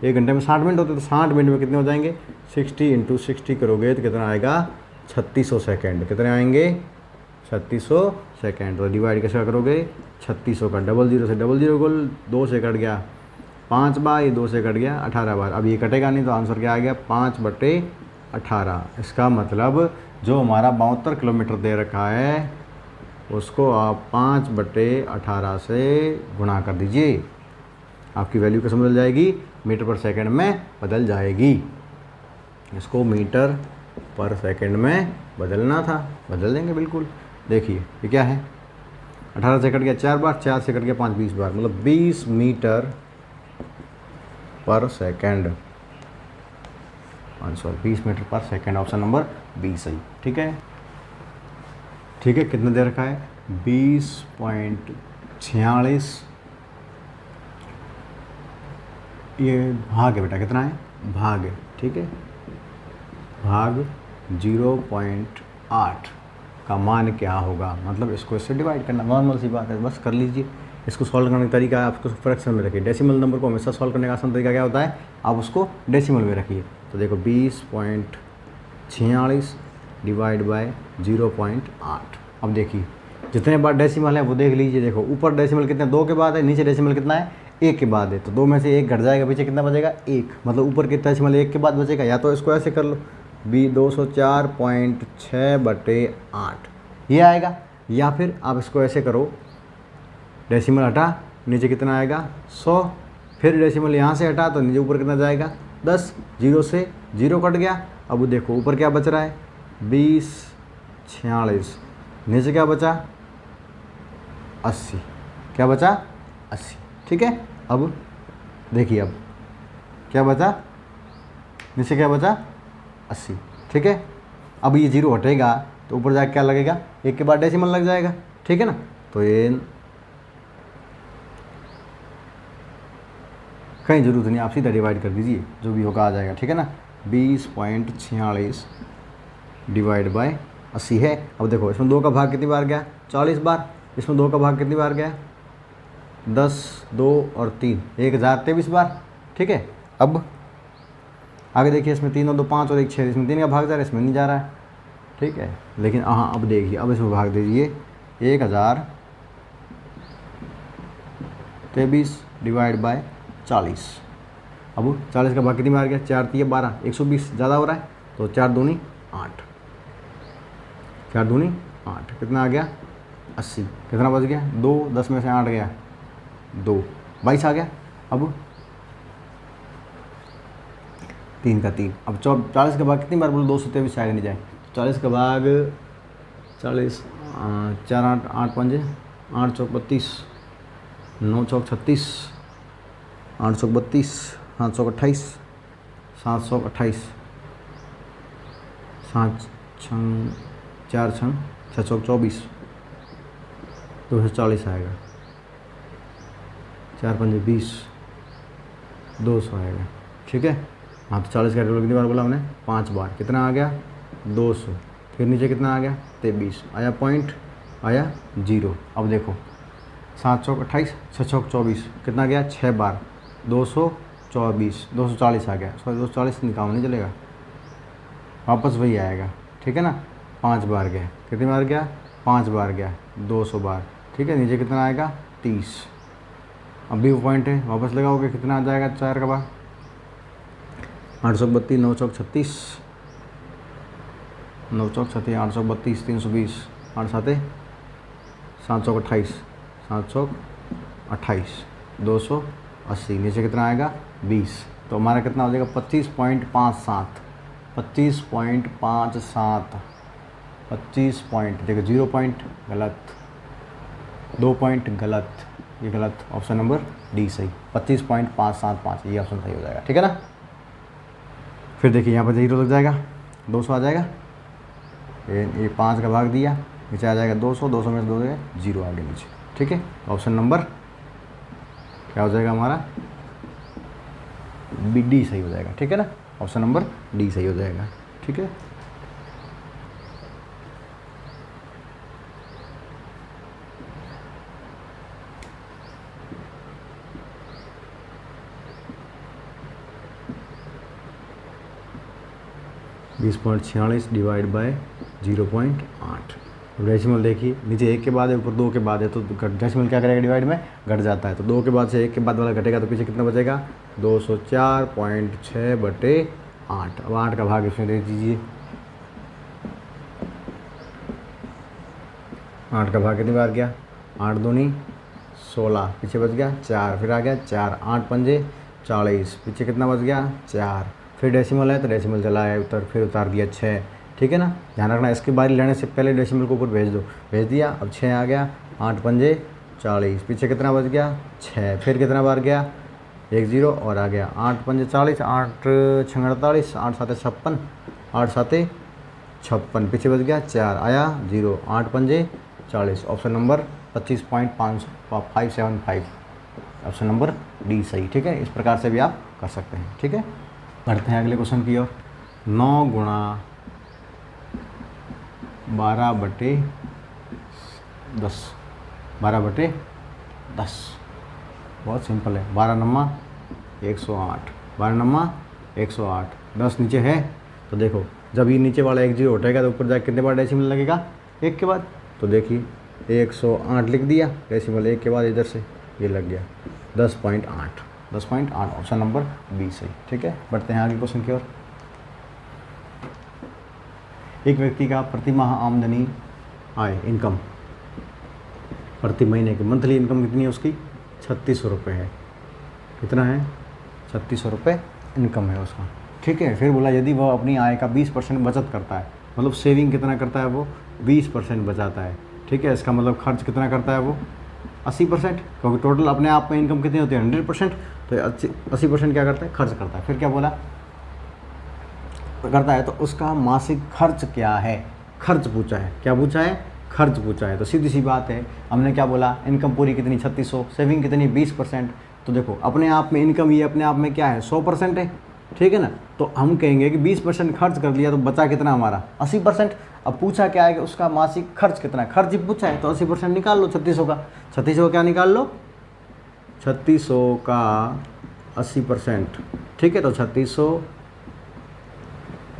1 घंटे में 60 मिनट होते हैं, तो 60 मिनट में कितने हो जाएंगे, 60 × 60 करोगे तो कितना आएगा, 3600 सेकंड। कितने आएंगे, 3600 सेकंड। तो डिवाइड कैसे करोगे, 3600 का डबल जीरो से डबल जीरो को 2 से कट गया 5 बार, ये 2 से कट गया 18 बार। अब ये कटेगा नहीं तो आंसर क्या आ गया, 5/18। इसका मतलब जो हमारा 72 किलोमीटर दे रखा है उसको आप 5/18 से गुणा कर दीजिए, आपकी वैल्यू कैसे बदल जाएगी, मीटर पर सेकंड में बदल जाएगी। इसको मीटर पर सेकंड में बदलना था, बदल देंगे बिल्कुल। देखिए ये क्या है, 18 से कट गया 4 बार, 4 से कट गया 5, 20 बार, मतलब 20 मीटर पर सेकंड। आंसर 20 मीटर पर सेकंड, ऑप्शन नंबर 20 सही। ठीक है, ठीक है, कितना दे रखा है, 20.46। ये भाग है बेटा, कितना है, भाग है, ठीक है, भाग 0.8 का मान क्या होगा, मतलब इसको इससे डिवाइड करना, नॉर्मल सी बात है, बस कर लीजिए। इसको सॉल्व करने का तरीका है, आप उसको फ्रैक्शन में रखिए। डेसिमल नंबर को हमेशा सॉल्व करने का आसान तरीका क्या होता है, आप उसको डेसिमल में रखिए। तो देखो 20.46 डिवाइड बाय 0.8। अब देखिए जितने बार डेसिमल है वो देख लीजिए। देखो ऊपर डेसिमल कितने, 2 के बाद है, नीचे डेसिमल कितना है, 1 के बाद है, तो 2 में से 1 घट जाएगा, पीछे कितना बचेगा, 1, मतलब ऊपर कितना डेसिमल 1 के बाद बचेगा। या तो इसको ऐसे कर लो, 204.6/8 ये आएगा, या फिर आप इसको ऐसे करो, डेसिमल हटा, नीचे कितना आएगा 100, फिर डेसिमल यहाँ से हटा तो नीचे ऊपर कितना जाएगा 10, 0 से 0 कट गया। अब देखो ऊपर क्या बच रहा है, 20.46, नीचे क्या बचा 80, क्या बचा 80, ठीक है। अब देखिए अब क्या बचा, नीचे क्या बचा 80, ठीक है। अब ये 0 हटेगा तो ऊपर जाके क्या लगेगा, 1 के बाद डेसिमल लग जाएगा, ठीक है ना। तो ये कहीं ज़रूरत नहीं, आप सीधा डिवाइड कर दीजिए, जो भी होगा आ जाएगा, ठीक है ना। 20.46 डिवाइड बाय 80 है। अब देखो इसमें 2 का भाग कितनी बार गया, 40 बार, इसमें 2 का भाग कितनी बार गया, 10, 2 और 3, 1023 बार, ठीक है। अब आगे देखिए, इसमें 3 और 2 5 और 1 6, इसमें 3 का भाग जा रहा है, इसमें नहीं जा रहा है, ठीक है। लेकिन हाँ अब देखिए, अब इसमें भाग दीजिए, 1023 डिवाइड बाय 40। अब 40 का भाग कितनी बार गया, 4 3 12, 120 ज़्यादा हो रहा है, तो 4 दूनी 8, 4 दूनी 8, कितना आ गया 80, कितना बच गया 2, 10 में से 8 गया 2, 22 आ गया। अब 3 का 3, अब 40 का भाग कितनी बार बोलो, 223 से आगे नहीं जाए, 40 का भाग 40, 4 8 8 5 8 चौक 32, 9 चौक 36, 8 चौक 32, 7 चौक 28, 7 चौक 28, 7 छंग 4 छंग 6 चौक 24, 240 आएगा, 4 पंजे 20, 200 आएगा, ठीक है। हाँ तो 40 का टोटल कितनी बार बोला हमने, 5 बार, कितना आ गया 200, फिर नीचे कितना आ गया 23, आया पॉइंट, आया 0। अब देखो 7 चौक 28, 6 चौक 24, कितना गया 6 बार, 224, 240 आ गया, सॉरी 240 निकाल नहीं चलेगा, वापस वही आएगा, ठीक है ना। 5 बार गया, कितनी बार गया 5 बार गया, 200 बार, ठीक है। नीचे कितना आएगा 30, अब भी वो पॉइंट है, वापस लगाओगे कितना आ जाएगा 4 का बार, 8 चौक 32, 9 चौक 36, 9 चौक 36, 8 चौक 32, 320, 8 7 7 चौक 28, 7 चौक 28, 200 80, नीचे कितना आएगा 20, तो हमारा कितना हो जाएगा 25.57, 25.57, 25 पॉइंट, देखो 0 पॉइंट गलत, 2 पॉइंट गलत, ये गलत, ऑप्शन नंबर डी सही, 25.575, ये ऑप्शन सही हो जाएगा, ठीक है ना। फिर देखिए यहाँ पर 0 लग जाएगा, 200 आ जाएगा, ये 5 का भाग दिया, नीचे आ जाएगा 200, 200 में से 2 जाएगा 0 आगे नीचे, ठीक है। ऑप्शन नंबर क्या हो जाएगा हमारा, बी डी सही हो जाएगा, ठीक है ना। ऑप्शन नंबर डी सही हो जाएगा, ठीक है। (20.46 डिवाइड बाय 0.8), डेसिमल देखिए नीचे 1 के बाद है, ऊपर 2 के बाद है, तो डेसिमल क्या करेगा डिवाइड में घट जाता है, तो 2 के बाद से 1 के बाद वाला घटेगा, तो पीछे कितना बचेगा 204.6/8। अब 8 का भाग इसमें दे दीजिए, 8 का भाग कितनी बार गया, 8 दूनी 16, पीछे बच गया 4, फिर आ गया 4, 8 पंजे 40, पीछे कितना बच गया 4, फिर डेसिमल है तो डेसिमल चला है उतर, फिर उतार दिया 6, ठीक है ना। ध्यान रखना इसकी बारी लेने से पहले डेसिमल को ऊपर भेज दो, भेज दिया, अब 6 आ गया, 8 पंजे 40, पीछे कितना बच गया 6, फिर कितना बार गया 1 0 और आ गया 8 पंजे 40, 8 6 48, 8 7 56, 8 7 56, पीछे बच गया 4, आया 0, 8 पंजे 40, option number 25.575, option number D सही, ठीक है। इस प्रकार से भी आप कर सकते हैं, ठीक है। बढ़ते हैं अगले क्वेश्चन की ओर। 9 गुणा 12/10, 12/10, बहुत सिंपल है, 12 नम्मा 108, 12 नम्मा 108, 10 नीचे है, तो देखो जब ये नीचे वाला 1 0 उठेगा तो ऊपर जाकर कितने बार डेसिमल लगेगा 1 के बाद, तो देखिए 108 लिख दिया, डेसिमल 1 के बाद इधर से ये लग गया 10.8, 10.8, ऑप्शन नंबर बी सही, ठीक है। बढ़ते हैं आगे क्वेश्चन की ओर। एक व्यक्ति का प्रति माह आमदनी आय इनकम, प्रति महीने की मंथली इनकम कितनी है उसकी 3600 रुपये है, कितना है 3600 रुपये इनकम है उसका, ठीक है। फिर बोला यदि वह अपनी आय का 20% बचत करता है, मतलब सेविंग कितना करता है वो 20% बचाता है, ठीक है। इसका मतलब खर्च कितना करता है वो 80%, क्योंकि टोटल अपने आप में इनकम कितनी होती है 100%, तो 80% क्या करता है खर्च करता है। फिर क्या बोला करता है, तो उसका मासिक खर्च क्या है, खर्च पूछा है, क्या पूछा है खर्च पूछा है, तो सीधी सी बात है, हमने क्या बोला इनकम पूरी कितनी 3600, सेविंग कितनी 20%, तो देखो अपने आप में इनकम ये अपने आप में क्या है 100% है, ठीक है ना। तो हम कहेंगे कि 20% खर्च कर लिया तो बचा कितना हमारा 80%। अब पूछा क्या है कि उसका मासिक खर्च कितना है, खर्च ही पूछा है, तो 80% निकाल लो 3600 का, 3600 क्या निकाल लो 3600 का 80%, ठीक है। तो 3600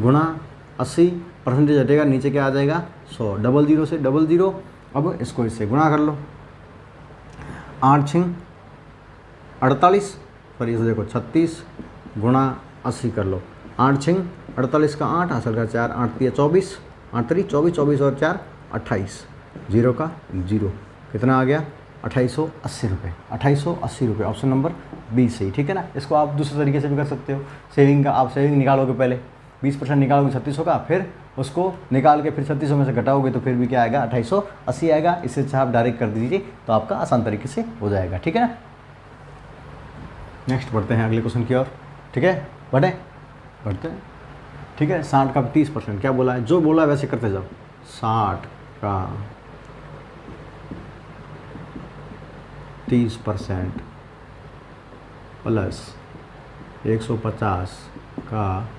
गुणा 80, परसेंटेज हटेगा, नीचे क्या आ जाएगा 100, डबल जीरो से डबल जीरो, अब इसको इससे गुणा कर लो, 8 6 48, पर इसे देखो 36 गुणा 80 कर लो, 8 6 48 का 8 हासिल का 4, 8 3 24, 8 3 24, 24 और 4 28, 0 का 0, कितना आ गया 2880 रुपये, 2880 रुपये, ऑप्शन नंबर बी सही, ठीक है ना। इसको आप दूसरे तरीके से भी कर सकते हो, सेविंग का आप सेविंग निकालोगे, पहले 20% निकालोगे 3600 का, फिर उसको निकाल के फिर 3600 में से घटाओगे तो फिर भी क्या आएगा 2880 आएगा, इससे अच्छा आप डायरेक्ट कर दीजिए तो आपका आसान तरीके से हो जाएगा, ठीक है ना। नेक्स्ट बढ़ते हैं अगले क्वेश्चन की ओर, ठीक है, बढ़ते हैं, ठीक है। 60 का 30%, क्या बोला है, जो बोला है वैसे करते जाओ, 60 का 30% प्लस 150 का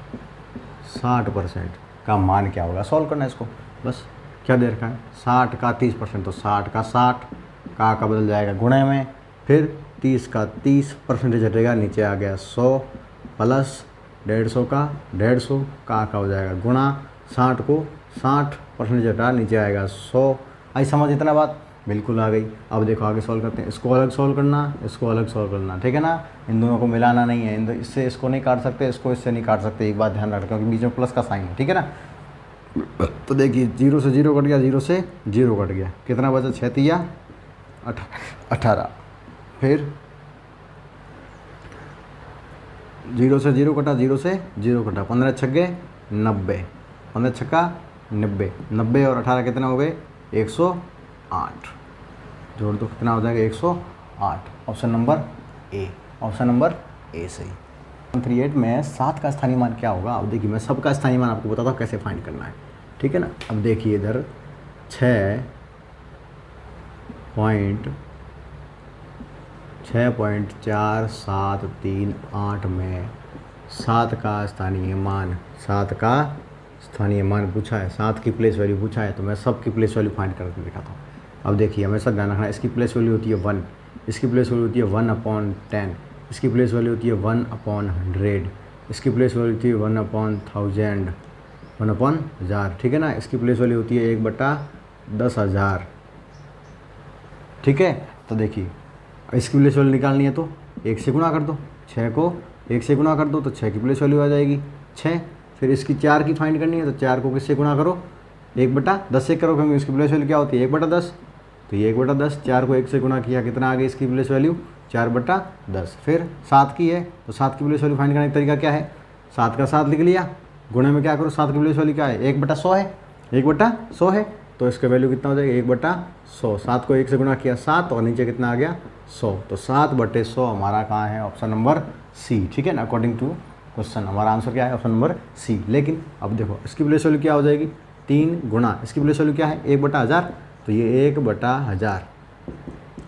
60% का मान क्या होगा, सॉल्व करना है इसको, बस क्या दे रखा है 60 का 30%, तो 60 का 60 का बदल जाएगा गुणे में, फिर 30 का 30% हटेगा, नीचे आ गया 100 प्लस 150 का 150 का हो जाएगा गुणा, 60 को 60% हटा, नीचे आएगा 100। आई समझ इतना बात बिल्कुल आ गई। अब देखो आगे सॉल्व करते हैं, इसको अलग सॉल्व करना, इसको अलग सॉल्व करना, ठीक है ना, इन दोनों को मिलाना नहीं है, इससे इसको नहीं काट सकते, इसको इससे नहीं काट सकते, एक बात ध्यान रखना क्योंकि बीच में प्लस का साइन है, ठीक है ना। तो देखिए 0 से 0 कट गया, 0 से 0 कट गया, कितना बचा 6 3 18, फिर 0 से 0 कटा, 0 से 0 कटा, 15 छक्के 90, 15 छक्का 90, 90 और 18 कितना हो गए 108, जोड़ दो कितना हो जाएगा 108। Option number A, option number A सही। 138 में 7 का स्थानीय मान क्या होगा? अब देखिए मैं सबका स्थानीय मान आपको बताता हूँ कैसे फाइंड करना है, ठीक है ना। अब देखिए इधर 6.4738 में 7 का स्थानीय मान, 7 का स्थानीय मान पूछा है, 7 की प्लेस वैल्यू पूछा है, तो मैं सब की प्लेस वैल्यू फाइंड करके दिखाता हूँ। अब देखिए हमेशा ध्यान रखना, इसकी प्लेस वैल्यू होती है 1, इसकी प्लेस वैल्यू होती है 1/10, इसकी प्लेस वैल्यू होती है 1/100, इसकी प्लेस वैल्यू होती है 1/1000, 1/1000, ठीक है ना। इसकी प्लेस वैल्यू होती है 1/10,000, ठीक है। तो देखिए इसकी प्लेस वैल्यू निकालनी है तो 1 से गुणा कर दो, 6 को 1 से गुणा कर दो तो 6 की प्लेस वैल्यू आ जाएगी 6। फिर इसकी 4 की फाइंड करनी है तो 4 को किससे गुणा करो 1/10 से करो, क्योंकि इसकी प्लेस वैल्यू क्या होती है 1/10, तो ये 1/10, 4 को 1 से गुणा किया कितना आ गया इसकी प्लेस वैल्यू 4/10। फिर 7 की है तो 7 की प्लेस वैल्यू फाइंड करने का तरीका क्या है, 7 का 7 लिख लिया, गुणे में क्या करो 7 की प्लेस वैल्यू क्या है 1/100 है, 1/100 है, तो इसका वैल्यू कितना हो जाएगा 1/100। 7 को 1 से गुणा किया 7 और नीचे कितना आ गया 100, तो 7/100 हमारा कहाँ है ऑप्शन नंबर सी, ठीक है ना। अकॉर्डिंग टू क्वेश्चन हमारा आंसर क्या है ऑप्शन नंबर सी। लेकिन अब देखो इसकी प्लेस वैल्यू क्या हो जाएगी 3 गुणा इसकी प्लेस वैल्यू क्या है 1/1000, तो ये 1/1000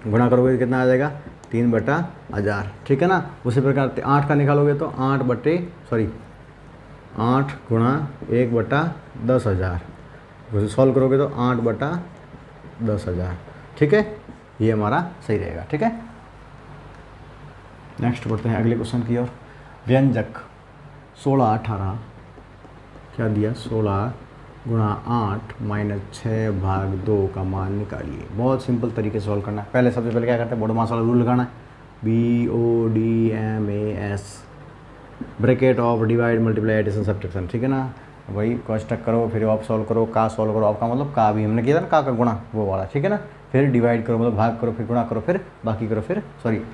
गुणा करोगे कितना आ जाएगा 3/1000, ठीक है ना। उसी प्रकार 8 का निकालोगे तो 8 गुणा 1/10,000, उसे सॉल्व करोगे तो 8/10,000, ठीक है, ये हमारा सही रहेगा, ठीक है। नेक्स्ट बढ़ते हैं अगले क्वेश्चन की ओर। व्यंजक 16 18 क्या दिया 16 गुणा 8 माइनस 6/2 का मान निकालिए। बहुत सिंपल तरीके से सॉल्व करना है। पहले सबसे पहले क्या करते हैं BODMAS वाला रूल लगाना है, BODMAS, bracket of divide multiply addition subtraction, ठीक है ना। वही कोष्टक करो फिर आप सॉल्व करो, का सॉल्व करो, आपका मतलब का भी हमने किया था ना, का गुणा वो वाला, ठीक है ना। फिर डिवाइड करो मतलब भाग करो, फिर गुणा करो, फिर बाकी करो, फिर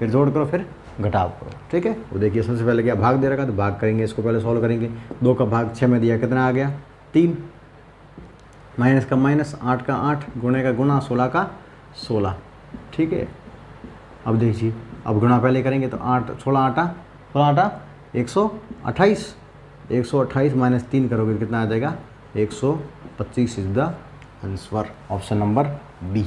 जोड़ करो, फिर घटाव करो, ठीक है। वो देखिए सबसे पहले क्या भाग दे रखा तो भाग करेंगे, इसको पहले सॉल्व करेंगे। 2 का भाग 6 में दिया कितना आ गया 3, माइनस का माइनस 8 का 8, गुणे का गुणा 16 का 16, ठीक है। अब देखिए अब गुणा पहले करेंगे तो 8 16 आटा 128, 128 माइनस 3 करोगे कितना आ जाएगा 125 is the answer, option number B.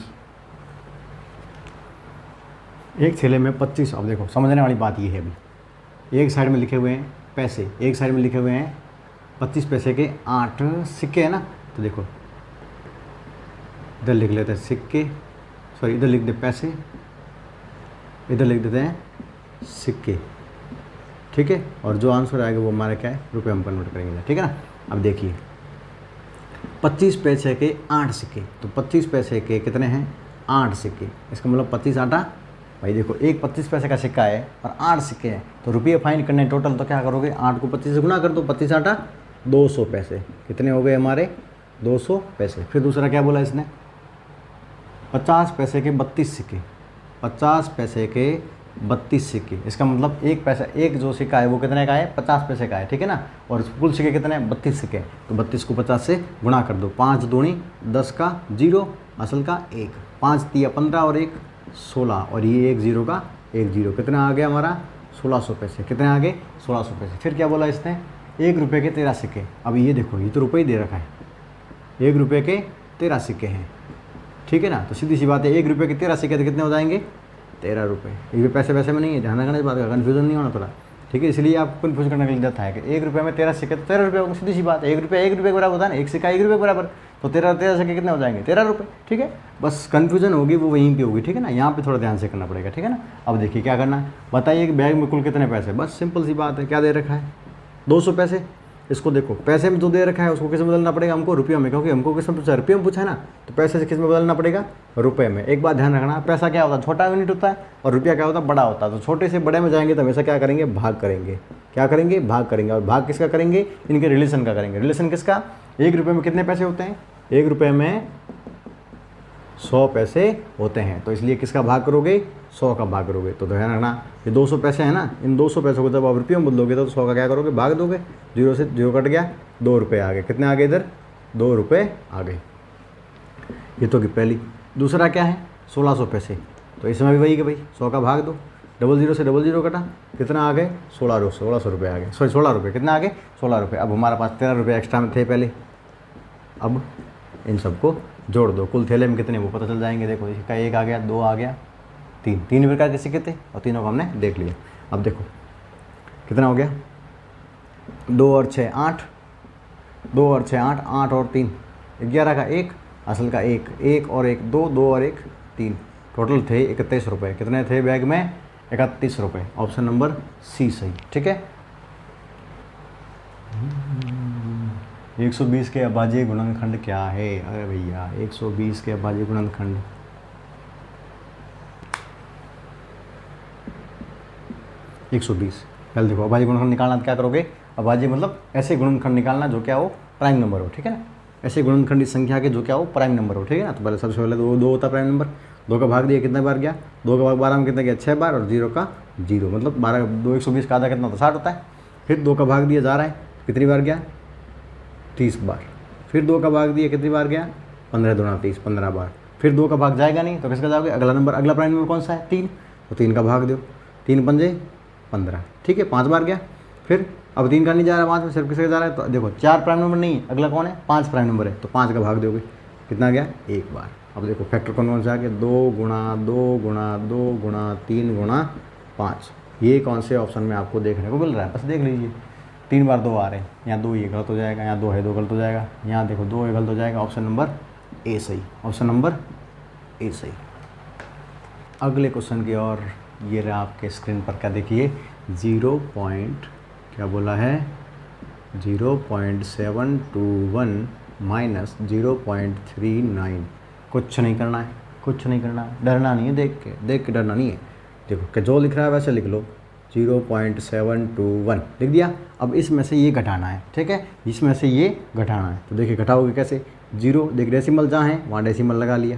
एक थैले में 25, अब देखो समझने वाली बात ये है, अभी एक साइड में लिखे हुए हैं पैसे, एक साइड में लिखे हुए हैं 25 पैसे के 8 सिक्के है ना। तो देखो इधर लिख लेते हैं सिक्के, सॉरी इधर लिख दे पैसे, इधर लिख देते हैं सिक्के, ठीक है। और जो आंसर आएगा वो हमारा क्या है रुपये में कन्वर्ट करेंगे, ठीक है ना। अब देखिए 25 पैसे के 8 सिक्के, तो 25 पैसे के कितने हैं 8 सिक्के, इसका मतलब 25 आटा, भाई देखो एक 25 पैसे का सिक्का है और 8 सिक्के हैं, तो रुपये फाइंड करने टोटल, तो क्या करोगे 8 को 25 से गुणा कर दो, 25 आटा 200 पैसे, कितने हो गए हमारे 200 पैसे। फिर दूसरा क्या बोला इसने 50 पैसे के 32 सिक्के, 50 पैसे के 32 सिक्के, इसका मतलब एक पैसा, एक जो सिक्का है वो कितने का है 50 पैसे का है, ठीक है ना। और कुल सिक्के कितने हैं 32 सिक्के, तो 32 को 50 से गुणा कर दो, 5 दूनी 10 का 0 असल का 1, 5 तिया 15 और 1 16, और ये 1 0 का 1 0, कितना आ गया हमारा 1600 पैसे, कितने आ गए 1600 पैसे। फिर क्या बोला इसने 1 रुपये के 13 सिक्के, अब ये देखो ये तो रुपये ही दे रखा है, 1 रुपये के 13 सिक्के हैं, ठीक है ना। तो सीधी सी बात है 1 रुपये के 13 सिक्के तो कितने हो जाएंगे 13 रुपये। ये पैसे वैसे में नहीं है, ध्यान रखना इस बात का, कन्फ्यूजन नहीं होना थोड़ा, ठीक है। इसलिए आपको कन्फ्यूज करने के लिए जाता है कि 1 रुपये में 13 सिक्के तो 13 रुपये, सीधी सी बात है, 1 रुपये के बराबर होता है ना, एक सिक्का 1 रुपये के बराबर, तो 13 सिक्के कितने हो जाएंगे 13 रुपये, ठीक है। बस कन्फ्यूजन होगी वो वहीं पे होगी, ठीक है ना, यहाँ पे थोड़ा ध्यान से करना पड़ेगा, ठीक है ना। अब देखिए क्या करना है, बताइए कि बैग में कुल कितने पैसे, बस सिंपल सी बात है, क्या दे रखा है 200 पैसे, इसको देखो पैसे में जो दे रखा है उसको किस में बदलना पड़ेगा हमको रुपयों में, क्योंकि हमको किस में पूछा रुपये में पूछा है ना, तो पैसे से किस में बदलना पड़ेगा रुपये में। एक बात ध्यान रखना, पैसा क्या होता है छोटा यूनिट होता है और रुपया क्या होता है बड़ा होता है, तो छोटे से बड़े में जाएंगे तो हमेशा क्या करेंगे भाग करेंगे, क्या करेंगे भाग करेंगे, और भाग किसका करेंगे इनके रिलेशन का करेंगे। रिलेशन किसका, 1 रुपये में कितने पैसे होते हैं 1 रुपये में 100 पैसे होते हैं। तो इसलिए किसका भाग करोगे, 100 का भाग करोगे। तो ध्यान रखना ये 200 पैसे हैं ना, इन 200 पैसों को जब आप रुपयों में बदलोगे तो 100 का क्या करोगे, भाग दोगे। 0 से 0 कट गया, 2 रुपये आ गए। कितने आ गए इधर, 2 रुपये आ गए। ये तो कि पहली। दूसरा क्या है, 1600 पैसे। तो इसमें भी वही कि भाई 100 का भाग दो। 00 से 00 कटा, कितना आ गए, 1600 रुपये आ गए। सॉरी 16 रुपये, कितना आ गए, 16 रुपये। अब हमारे पास 13 रुपये एक्स्ट्रा में थे पहले। अब इन सबको जोड़ दो, कुल थैले में कितने वो पता चल जाएंगे। देखो इसका 1 आ गया, 2 आ गया, 3 प्रकार के सिक्के थे और तीनों को हमने देख लिया। अब देखो कितना हो गया, 2 और 6 8, 2 और 6 8, 8 और 3 11 का 1, असल का 1, 1 और 1 2, 2 और 1 3, टोटल थे 31 रुपये। कितने थे बैग में, 31 रुपये। ऑप्शन नंबर सी सही। ठीक है। 120 के अभाज्य गुणनखंड क्या है, अरे भैया 120 के अभाज्य गुणनखंड, पहले देखो अभाज्य गुणनखंड निकालना तो क्या करोगे, अभाज्य मतलब ऐसे गुणनखंड निकालना जो क्या हो प्राइम नंबर हो। ठीक है ना, ऐसे गुणनखंडी संख्या के जो क्या हो प्राइम नंबर हो। ठीक है ना। तो पहले सबसे पहले 2 होता प्राइम नंबर, 2 का भाग दिया कितने बार गया, 2 का भाग 12 में कितना गया, 6 बार, और 0 का 0 मतलब 12, 2 120 का आधा कितना होता है, 60 होता है। फिर 2 का भाग दिया जा रहा है, कितनी बार गया, 30 बार। फिर 2 का भाग दिया कितनी बार गया, 15 दूना 30, 15 बार। फिर 2 का भाग जाएगा नहीं तो किसका जाओगे, अगला नंबर, अगला प्राइम नंबर कौन सा है, 3, तो 3 का भाग दो, 3 पंजे 15। ठीक है, 5 बार गया। फिर अब 3 का नहीं जा रहा, 5 में सिर्फ किसका जा रहा है, तो देखो 4 प्राइम नंबर नहीं है, अगला कौन है, 5 प्राइम नंबर है, तो 5 का भाग दोगे, कितना गया, 1 बार। अब देखो फैक्टर कौन सा आ गया, 2 गुणा 2 गुणा 2 गुणा 3 गुणा 5। ये कौन से ऑप्शन में आपको देखने को मिल रहा है, बस देख लीजिए। 3 बार 2 आ रहे हैं, यहाँ 2 ये गलत हो जाएगा, यहाँ 2 है 2 गलत हो जाएगा, यहाँ देखो 2 ये गलत हो जाएगा। ऑप्शन नंबर ए सही, ऑप्शन नंबर ए सही। अगले क्वेश्चन की और ये रहा आपके स्क्रीन पर, क्या देखिए, 0 क्या बोला है, 0.721 माइनस 0.39। कुछ नहीं करना है, कुछ नहीं करना है, डरना नहीं है, देख के डरना नहीं है। देखो कि जो लिख रहा है वैसे लिख लो, 0.721 लिख दिया। अब इसमें से ये घटाना है। ठीक है, इसमें से ये घटाना है। तो देखिए घटाओगे कैसे, 0 देख डेसिमल जहाँ है वहाँ डेसिमल लगा लिया,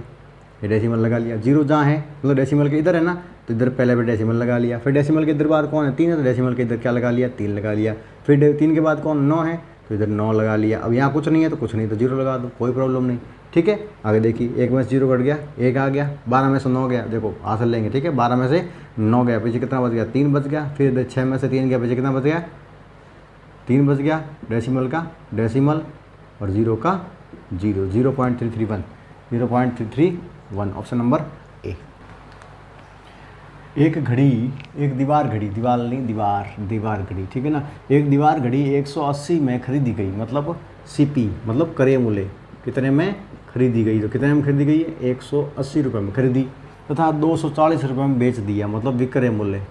ये डेसिमल लगा लिया। 0 जहाँ है मतलब डेसिमल के इधर है ना, तो इधर पहले भी डेसिमल लगा लिया। फिर डेसिमल के इधर बाद कौन है, 3 है, तो डेसिमल के इधर क्या लगा लिया, 3 लगा लिया। फिर 3 के बाद कौन, 9 है, तो इधर 9 लगा लिया। अब यहाँ कुछ नहीं है तो कुछ नहीं, तो 0 लगा दो, कोई प्रॉब्लम नहीं। ठीक है, आगे देखिए, 1 में से 0 कट गया, 1 आ गया, 12 में से 9 गया, देखो हासिल लेंगे। ठीक है, 12 में से 9 गया, पीछे कितना बच गया, 3 बच गया। फिर 6 में से 3 गया, पीछे कितना बच गया, 3 बच गया। डेसिमल का डेसिमल और 0 का 0, 0.331, 0.331। Option number A. एक घड़ी, एक दीवार घड़ी, दीवार नहीं दीवार घड़ी, ठीक है ना। एक दीवार घड़ी 180 में खरीदी गई, मतलब सीपी मतलब क्रय मूल्य कितने में खरीदी गई, तो कितने में खरीदी गई है, 180 रुपये में खरीदी, तथा 240 रुपये में बेच दिया, मतलब विक्रय मूल्य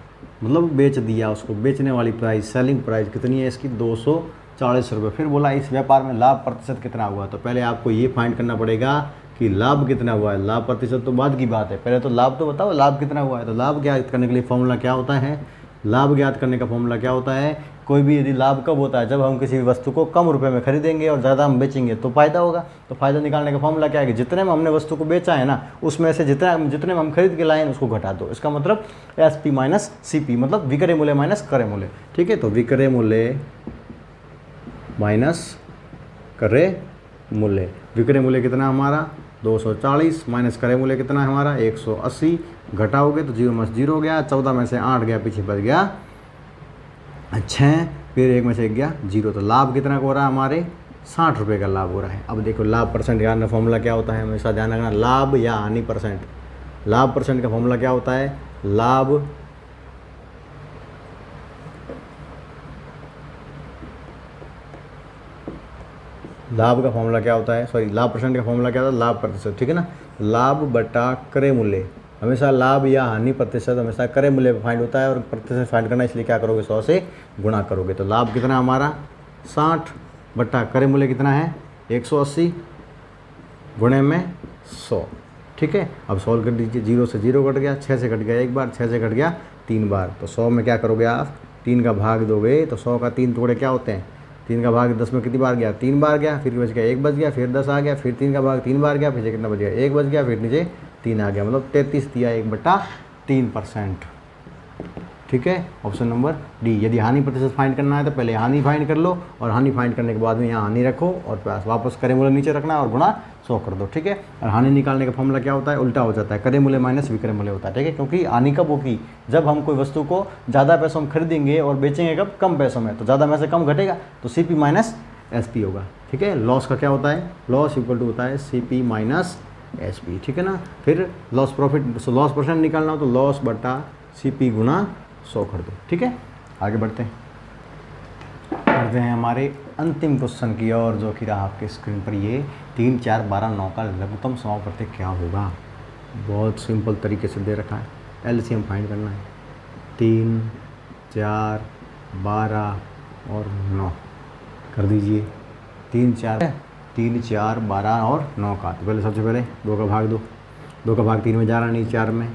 मतलब बेच दिया उसको, बेचने वाली प्राइस, सेलिंग प्राइस कितनी है इसकी, 240 रुपये। फिर बोला इस व्यापार में लाभ प्रतिशत कितना हुआ, तो पहले आपको ये फाइंड करना पड़ेगा कि लाभ कितना हुआ है। लाभ प्रतिशत तो बाद की बात है, पहले तो लाभ तो बताओ, लाभ कितना हुआ है। तो लाभ ज्ञात करने के लिए फॉर्मूला क्या होता है, लाभ ज्ञात करने का फॉर्मूला क्या होता है, कोई भी यदि लाभ कब होता है, जब हम किसी भी वस्तु को कम रुपए में खरीदेंगे और ज़्यादा हम बेचेंगे तो फायदा होगा। तो फायदा निकालने का फॉर्मूला क्या है कि जितने में हमने वस्तु को बेचा है ना, उसमें से जितने में हम खरीद के लाए हैं उसको घटा दो। इसका मतलब SP माइनस CP, मतलब विक्रय मूल्य माइनस क्रय मूल्य। ठीक है, तो विक्रय मूल्य माइनस क्रय मूल्य, विक्रय मूल्य कितना हमारा 240 माइनस क्रय मूल्य कितना है हमारा 180, घटाओगे तो 0 में से 0 गया, 14 में से 8 गया, पीछे बच गया 6, फिर 1 में से 1 गया 0। तो लाभ कितना हो रहा है हमारे 60 रुपये का लाभ हो रहा है। अब देखो लाभ परसेंट यार फॉर्मूला क्या होता है, हमेशा ध्यान रखना, लाभ या हानि परसेंट। लाभ परसेंट का फॉर्मूला क्या होता है, लाभ का फॉर्मूला क्या होता है, सॉरी लाभ परसेंट का फॉर्मूला क्या होता है, लाभ प्रतिशत। ठीक है ना, लाभ बटा क्रय मूल्य, हमेशा लाभ या हानि प्रतिशत हमेशा क्रय मूल्य फाइंड होता है, और प्रतिशत फाइंड करना इसलिए क्या करोगे 100 से गुणा करोगे। तो लाभ कितना हमारा 60 बटा क्रय मूल्य कितना है 180 गुणे में 100। ठीक है, अब सॉल्व कर दीजिए, 0 से 0 कट गया, 6 से कट गया 1 बार, 6 से कट गया 3 बार। तो 100 में क्या करोगे आप 3 का भाग दोगे, तो 100 का 3 टुकड़े क्या होते हैं 3 का भाग 10 में कितनी बार गया, 3 बार गया, फिर बच गया 1 बच गया, फिर 10 आ गया, फिर 3 का भाग 3 बार गया, फिर कितना बच गया 1 बच गया, फिर नीचे 3 आ गया, मतलब 33 दिया 1/3%। ठीक है, ऑप्शन नंबर डी। यदि हानि प्रतिशत फाइंड करना है तो पहले हानि फाइंड कर लो, और हानि फाइंड करने के बाद में यहाँ हानि रखो और वापस करे मूल्य नीचे रखना और गुणा 100 कर दो। ठीक है, और हानि निकालने का फॉर्मूला क्या होता है, उल्टा हो जाता है, करे मूल्य माइनस विक्रय मूल्य होता है। ठीक है, क्योंकि हानि कब होगी, जब हम कोई वस्तु को ज़्यादा पैसों में खरीदेंगे और बेचेंगे कब, कम पैसों में, तो ज़्यादा में से कम घटेगा तो CP माइनस SP होगा। ठीक है, लॉस का क्या होता है, लॉस इक्वल टू होता है CP माइनस SP। ठीक है ना, फिर लॉस प्रॉफिट, लॉस परसेंट निकालना हो तो लॉस बटा CP गुणा 100 कर दो। ठीक है, आगे बढ़ते हैं हमारे अंतिम क्वेश्चन की ओर, जो कि रहा आपके स्क्रीन पर ये 3, 4, 12, 9 का लघुत्तम समापवर्ती क्या होगा। बहुत सिंपल तरीके से दे रखा है, LCM फाइंड करना है। 3, 4, 12 और 9 कर दीजिए। 3, 4, 12 और 9 का, तो पहले सबसे पहले 2 का भाग दो, 2 का भाग 3 में जा रहा नहीं, 4 में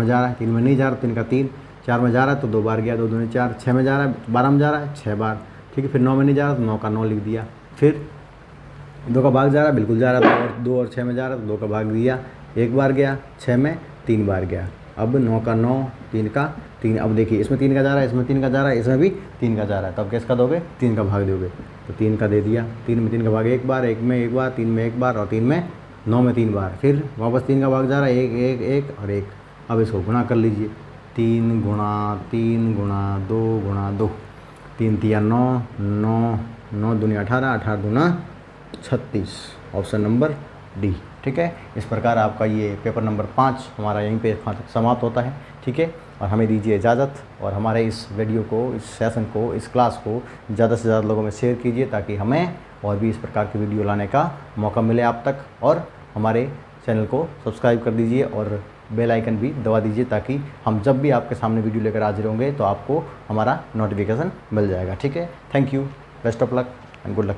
जा रहा है, 3 में नहीं जा रहा, 3 का 3, 4 में जा रहा है तो 2 बार गया, 2 दूनी 4, 6 में जा रहा है, 12 में जा रहा है 6 बार। ठीक है, फिर 9 में नहीं जा रहा तो 9 का 9 लिख दिया, फिर 2 का भाग जा रहा है, बिल्कुल जा रहा था, और 2 और 6 में जा रहा है तो 2 का भाग दिया, 1 बार गया, 6 में 3 बार गया, अब 9 का 9, 3 का 3। अब देखिए इसमें 3 का जा रहा है, इसमें 3 का जा रहा है, इसमें भी 3 का जा रहा है, तो अब किसका दोगे, 3 का भाग दोगे, तो 3 का दे दिया। 3 में 3 का भाग 1 बार, 1 में 1 बार, 3 में 1 बार, और 3 में 9 में 3 बार, फिर वापस 3 का भाग जा रहा है, 1 1 1 और 1। अब इसको गुणा कर लीजिए, 3 गुणा 3 गुणा 2 गुणा 2, 3 तिया 9, 9 9 दूनी 18, 18 दूना 36, ऑप्शन नंबर डी। ठीक है, इस प्रकार आपका ये पेपर नंबर 5 हमारा यहीं पे समाप्त होता है। ठीक है, और हमें दीजिए इजाज़त, और हमारे इस वीडियो को, इस सेशन को, इस क्लास को ज़्यादा से ज़्यादा लोगों में शेयर कीजिए, ताकि हमें और भी इस प्रकार की वीडियो लाने का मौका मिले आप तक। और हमारे चैनल को सब्सक्राइब कर दीजिए और बेल आइकन भी दबा दीजिए, ताकि हम जब भी आपके सामने वीडियो लेकर हाजिर होंगे तो आपको हमारा नोटिफिकेशन मिल जाएगा। ठीक है, thank you, best of luck and good luck.